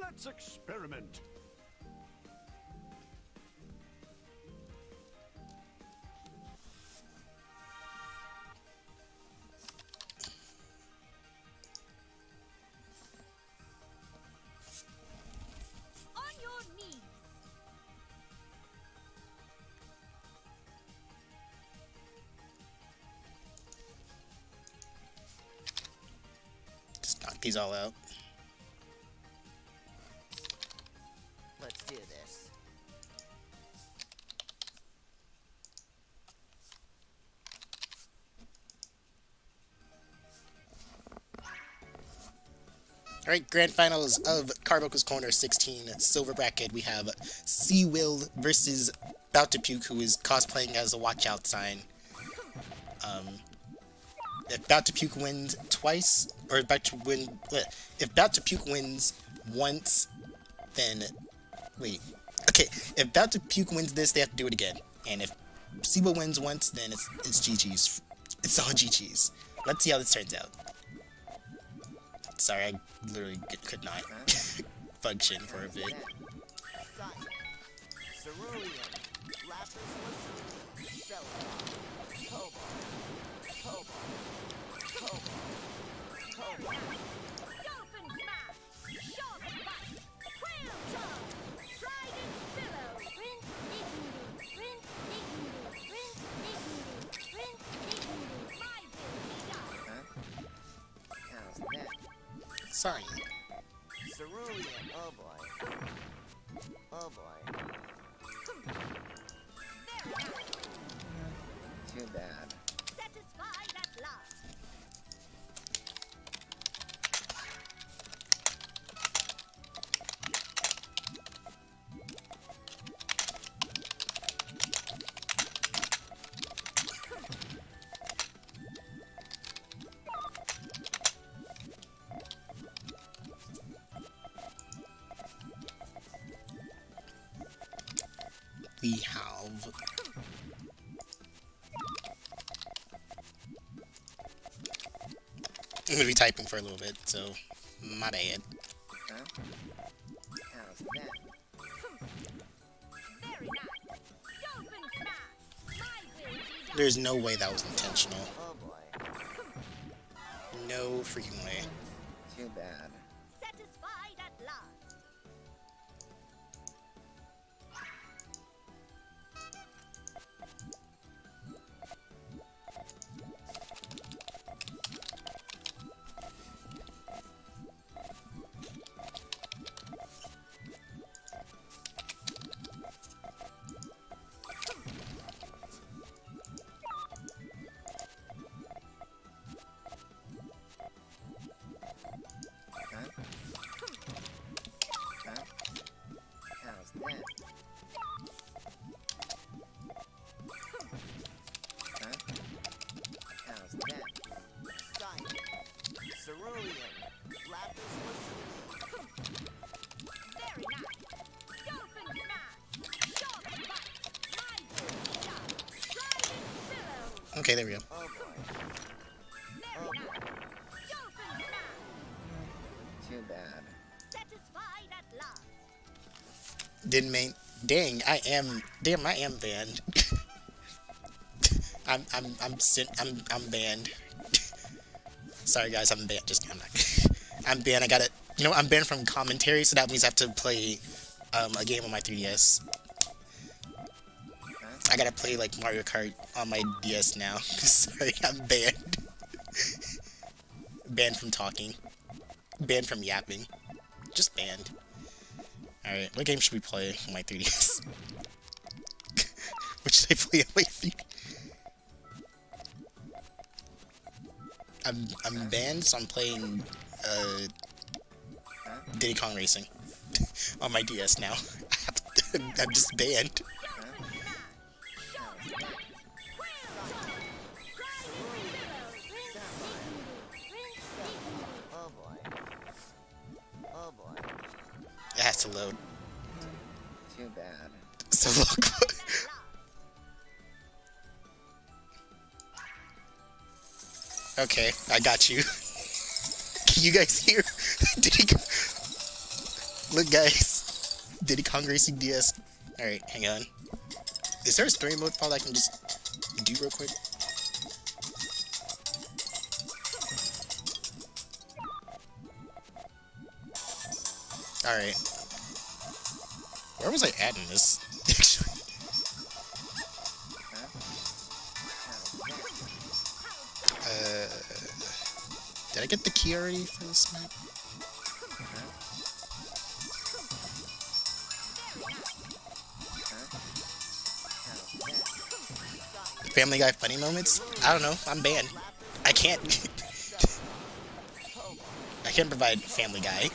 Let's experiment. On your knees! Just knock these all out. Let's do this. Alright, grand finals of Carbuncle'S Corner 16 silver bracket. We have Will versus About to Puke, who is cosplaying as a watch out sign. If About to Puke wins twice, or if About to Puke wins once, then wait. Okay, if About to Puke wins this, they have to do it again. And if Siwa wins once, then it's GG's. It's all GG's. Let's see how this turns out. Sorry, I literally could not function for a bit. Cerulean, Lapis Lazuli, Celebi, Cobalt, Cobalt. Dolphin Smash! Shark Bite! Quail Charge! Trident Billow! Prince Dignity! My will be done! How's that? Sorry. Cerulean, oh boy. Oh boy. Very nice! Too bad. Satisfied at last! We have I'm gonna be typing for a little bit, so my bad. Huh? How's that? Very nice! Dolphin Smash! My will be done! There's no way that was intentional. Oh boy. No freaking way. Too bad. Satisfied at last! Huh? Huh? How's that? Huh? How's that? Cyan, Cerulean, Lapis Lazuli. Very nice! Dolphin Smash! Shark Bite! My will be done! Trident Billow! Okay, there we go. Oh boy. Very nice! Dolphin Smash! Too bad. Satisfied at last! Didn't Dang, I am banned. I'm banned. Sorry guys, I'm banned. I'm not. I'm banned. I gotta. You know, I'm banned from commentary, so that means I have to play a game on my 3DS. I gotta play like Mario Kart on my DS now. Sorry, I'm banned. Banned from talking. Banned from yapping. Just banned. Alright, what game should we play on my 3DS? What should I play on my 3DS? I'm banned, so I'm playing Diddy Kong Racing on my DS now. I'm just banned. Oh boy. Oh boy. It has to load. Too bad. So look. Okay, I got you. Can you guys hear? Diddy Kong. Look, guys. Diddy Kong Racing DS. Alright, hang on. Is there a story mode file I can just do real quick? Alright. Where was I at in this? Did I get the key already for this map? Family Guy funny moments? I don't know. I'm banned. I can't. I can't provide Family Guy.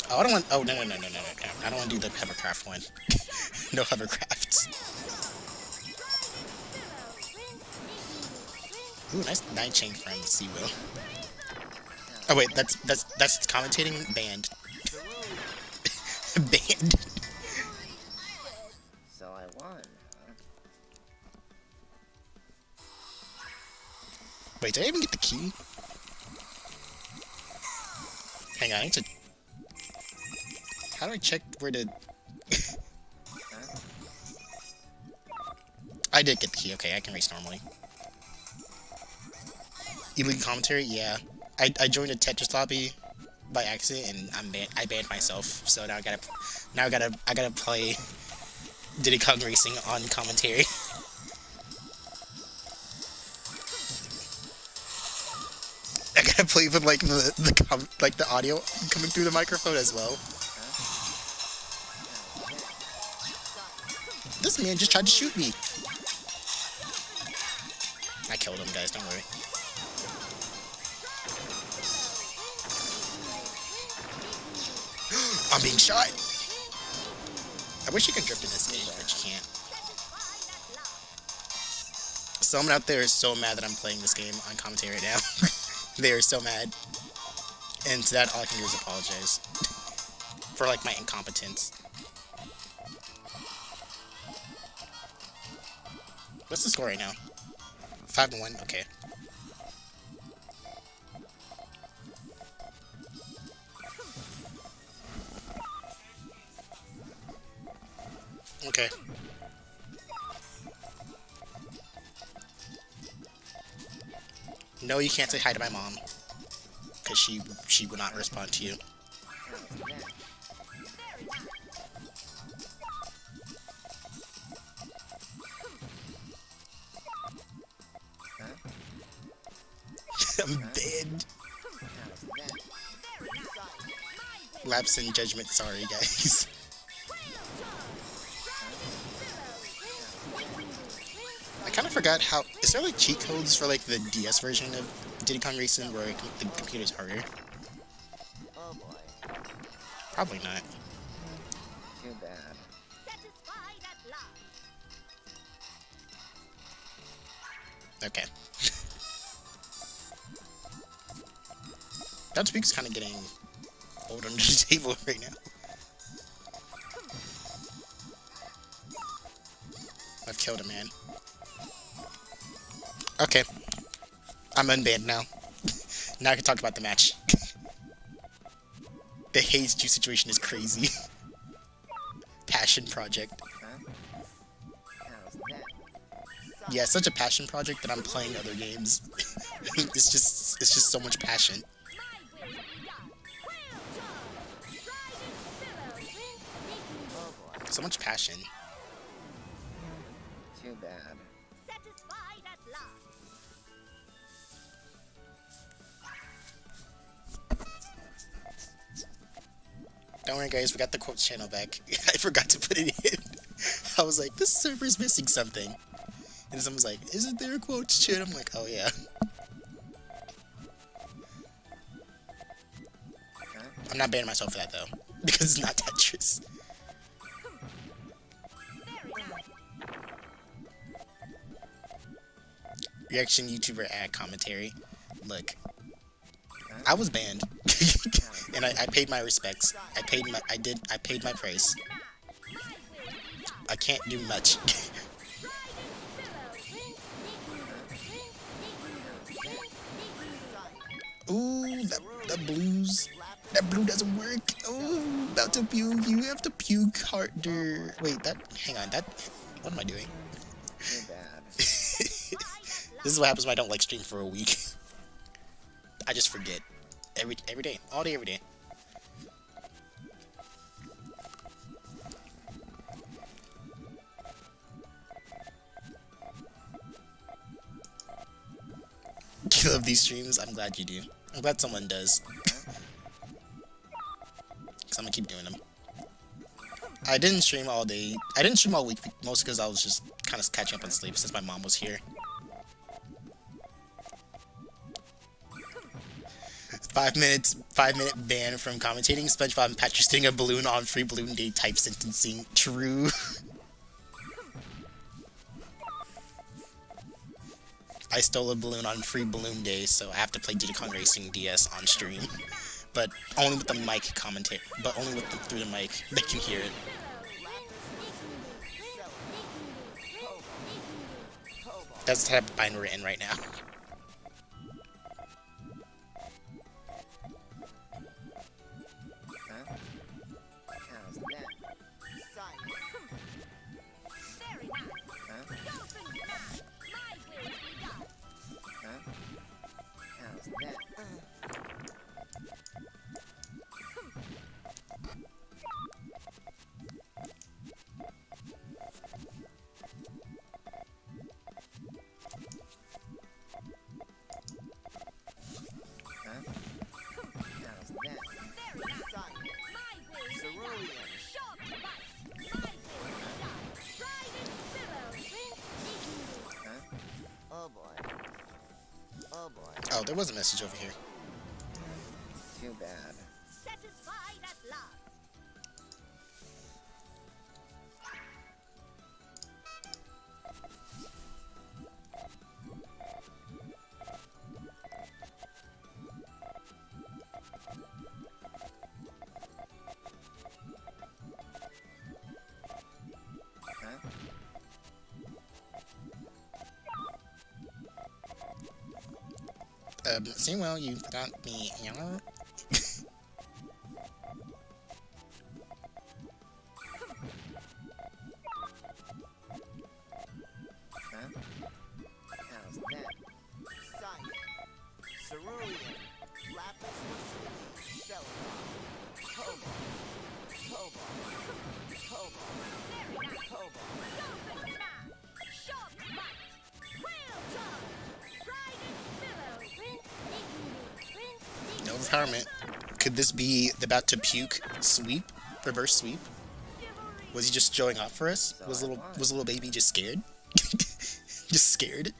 Oh, I don't want. Oh, no. I don't want to do the hovercraft one. No hovercrafts. Ooh, nice night chain from Seawheel. Oh wait, that's commentating banned. Banned. So I won, huh? Wait, did I even get the key? Hang on, I need to. How do I check where to? I did get the key. Okay, I can race normally. Illegal commentary, yeah. I joined a Tetris lobby by accident and I banned myself. So now I gotta play Diddy Kong Racing on commentary. I gotta play with like the audio coming through the microphone as well. This man just tried to shoot me. I killed him, guys. Don't worry. I'm being shot. I wish you could drift in this game, but you can't. Someone out there is so mad that I'm playing this game on commentary right now. They are so mad. And to that, all I can do is apologize. For, like, my incompetence. What's the score right now? 5-1? Okay. Okay. No, you can't say hi to my mom. Because she would not respond to you. I'm banned. Lapse in judgment, sorry guys. I kind of forgot how. Is there like cheat codes for like the DS version of Diddy Kong Racing where the computer's harder? Oh boy. Probably not. Too bad. Satisfied at last. Okay. That speaker's kind of getting old under the table right now. I've killed a man. Okay. I'm unbanned now. Now I can talk about the match. The HeyItsJuice situation is crazy. passion project. Huh? How's that? Yeah, it's such a passion project that I'm playing other games. it's just so much passion. My will be done. Whale charge. Ride and billow. Oh boy. So much passion. Too bad. Satisfied at last. Don't worry, guys. We got the quotes channel back. I forgot to put it in. I was like, this server's missing something. And someone's like, isn't there a quotes channel? I'm like, oh yeah. Huh? I'm not banning myself for that though, because it's not Tetris. Reaction YouTuber ad commentary. Look, I was banned, and I paid my respects. I paid my price. I can't do much. Ooh, that blue doesn't work. Ooh, about to puke. You have to puke harder. Wait, hang on, what am I doing? Too bad. This is what happens when I don't like stream for a week. I just forget. Every day. All day, every day. You love these streams? I'm glad you do. I'm glad someone does. Because I'm gonna keep doing them. I didn't stream all day. I didn't stream all week, mostly because I was just kind of catching up on sleep since my mom was here. 5 minute ban from commentating. SpongeBob and Patrick sitting a balloon on free balloon day type sentencing. True. I stole a balloon on free balloon day, so I have to play Diddy Kong Racing DS on stream. But only with the mic commentary. But only with through the mic. They can hear it. That's the type of bind we're in right now. Huh? How's that? Very nice. Huh? Dolphin smash. My will be done. Huh? How's that? Huh? How's that? Very nice. My will be done. Sharp bite. My will be done. Ride and billow. Huh? Oh boy. Oh boy. Oh, there was a message over here. Too bad. Satisfied at last. Huh? See, well, you forgot me. Huh? How's that? Cerulean, Lapis Lazuli, Celadon, Cobalt, Very nice. Cobalt, Dolphin smash. Sharp bite. Whale charge. Ride and billow. No empowerment. Could this be the about to puke sweep? Reverse sweep? Was he just showing off for us? Was little baby just scared? Just scared?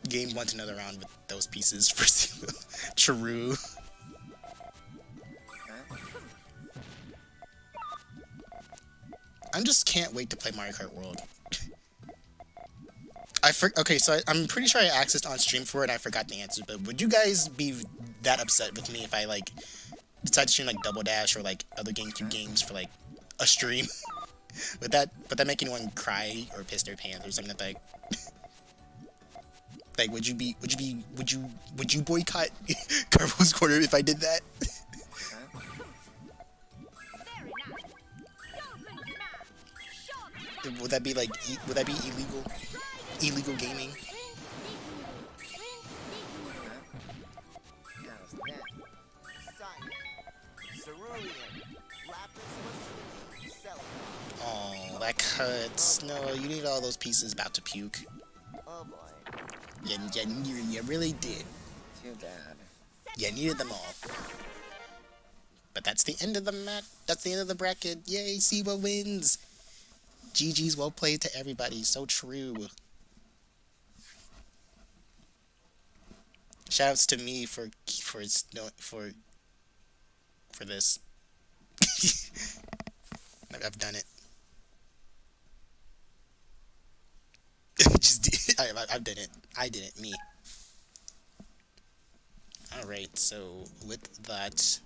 Game wants another round with those pieces for Zero. True. Huh? I just can't wait to play Mario Kart World. Okay, so I'm pretty sure I accessed on stream for it. I forgot the answer, but would you guys be that upset with me if I like decide to stream like Double Dash or like other GameCube games for like a stream? Would that make anyone cry or piss their pants or something like? Like, would you boycott Carbuncle'S Corner if I did that? Huh? Very Would that be like would that be illegal? Illegal gaming? How's that? Cyan, cerulean, lapis lazuli, celadon. Oh, that cuts. No, you need all those pieces. About to puke. Oh boy. You really did. Too bad. You needed them all. But that's the end of the mat. That's the end of the bracket. Yay, Siwa wins. GG's, well played to everybody. So true. Shoutouts to me for this. I've done it. I've done it. I did it. Me. All right. So with that,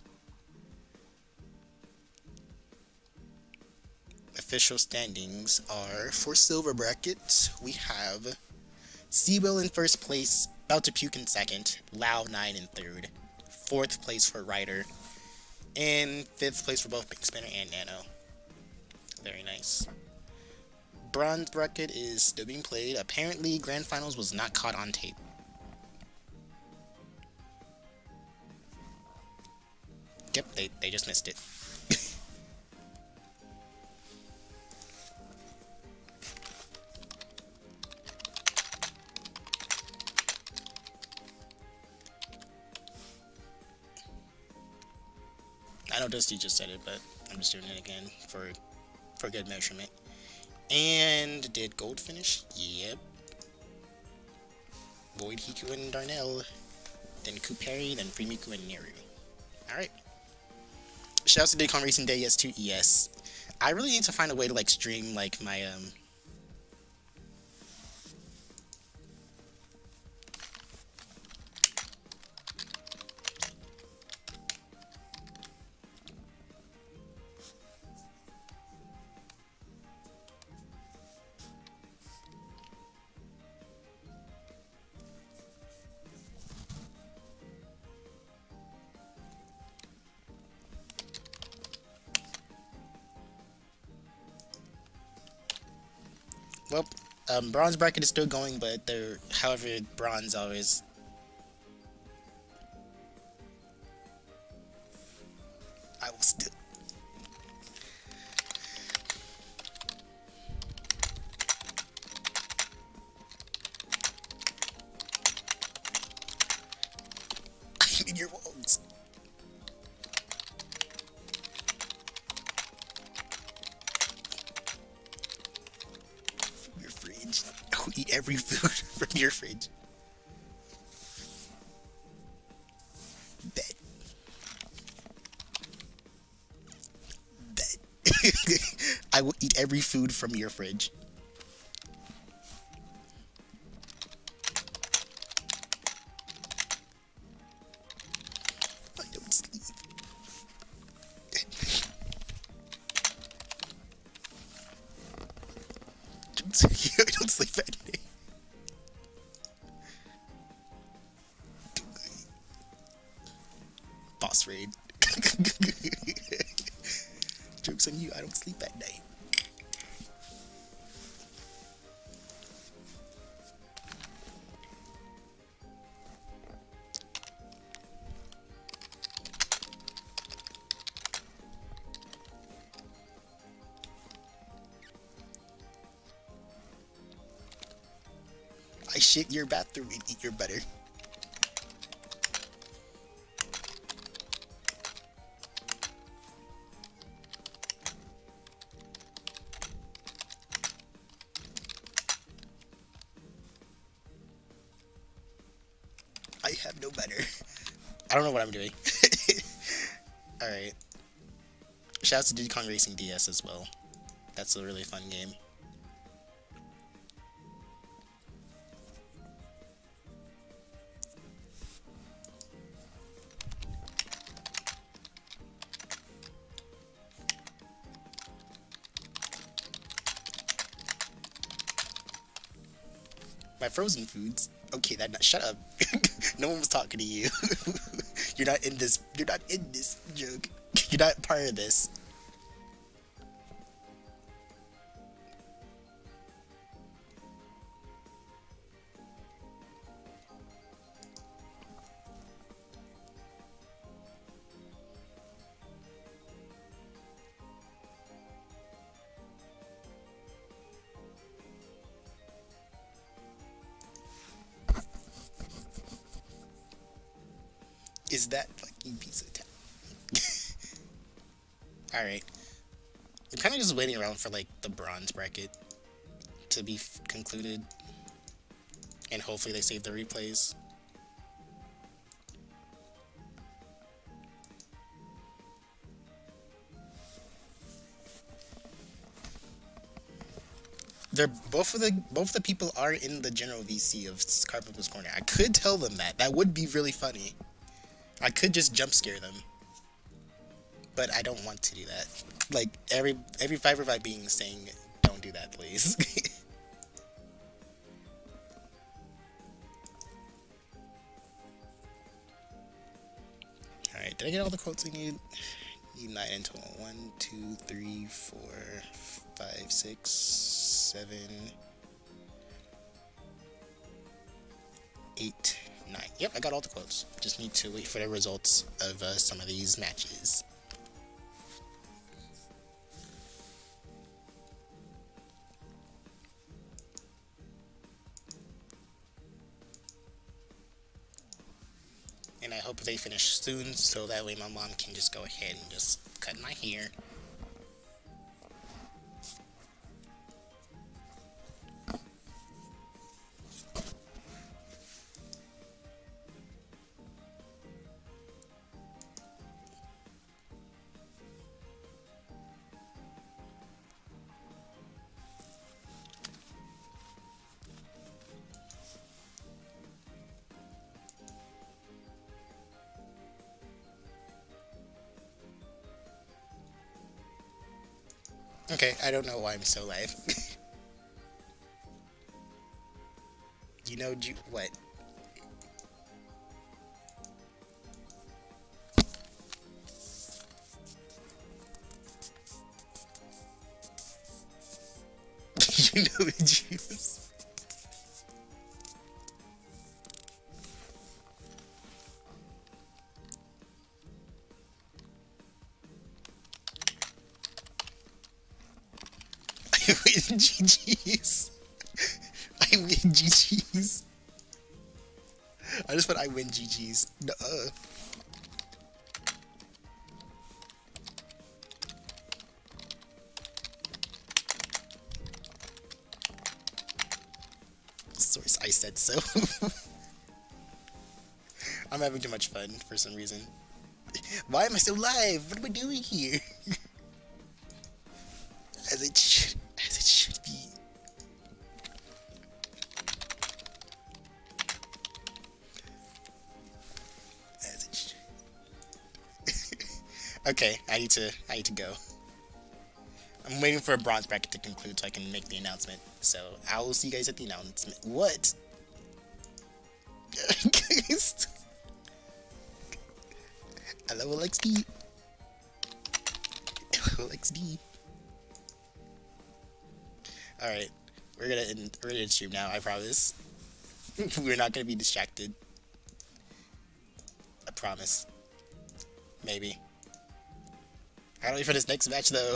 official standings are for silver bracket. We have Seabill in first place, About to Puke in second, Lao9 in third, fourth place for Ryder, and fifth place for both Pink Spinner and Nano. Very nice. Bronze bracket is still being played. Apparently, Grand Finals was not caught on tape. Yep, they just missed it. I know Dusty just said it, but I'm just doing it again for good measurement. And did Gold finish? Yep. Void, Hiku, and Darnell. Then Kuperi, then Frimiku, and Neru. Alright. Shouts to Daycon Racing Day, yes to ES. I really need to find a way to like stream like my well, bronze bracket is still going, but however, bronze always. I will still. I need your walls. I'll eat every food from your fridge. Bet. I will eat every food from your fridge. I don't sleep. I don't sleep at night. Boss raid. Joke's on you, I don't sleep at night. I shit your bathroom and eat your butter. I have no butter. I don't know what I'm doing. Alright. Shouts to Diddy Kong Racing DS as well. That's a really fun game. My frozen foods. Okay, shut up. No one was talking to you. You're not in this joke. You're not part of this. Is that fucking piece of town? Alright. I'm kind of just waiting around for, like, the bronze bracket to be concluded. And hopefully they save the replays. They're both of the people are in the general VC of Carbuncle'S Corner. I could tell them that. That would be really funny. I could just jump scare them. But I don't want to do that. Like every 5 or 5 being saying, don't do that, please. Alright, did I get all the quotes I need? Need 9 in total. 1, 2, 3, 4, 5, 6, 7, 8, 9. Yep, I got all the quotes. Just need to wait for the results of some of these matches. And I hope they finish soon, so that way my mom can just go ahead and just cut my hair. Okay, I don't know why I'm so live. You know, what? You know, juice. I win GG's. I win GG's. I just put I win GG's. Nuh-uh. Source, I said so. I'm having too much fun for some reason. Why am I still live? What am I doing here? As it should be. As it should. Okay, I need to go. I'm waiting for a bronze bracket to conclude so I can make the announcement. So I will see you guys at the announcement. What? Hello, XD. Hello, XD. Alright, we're gonna stream now, I promise. We're not gonna be distracted. I promise. Maybe. I don't wait for this next match though.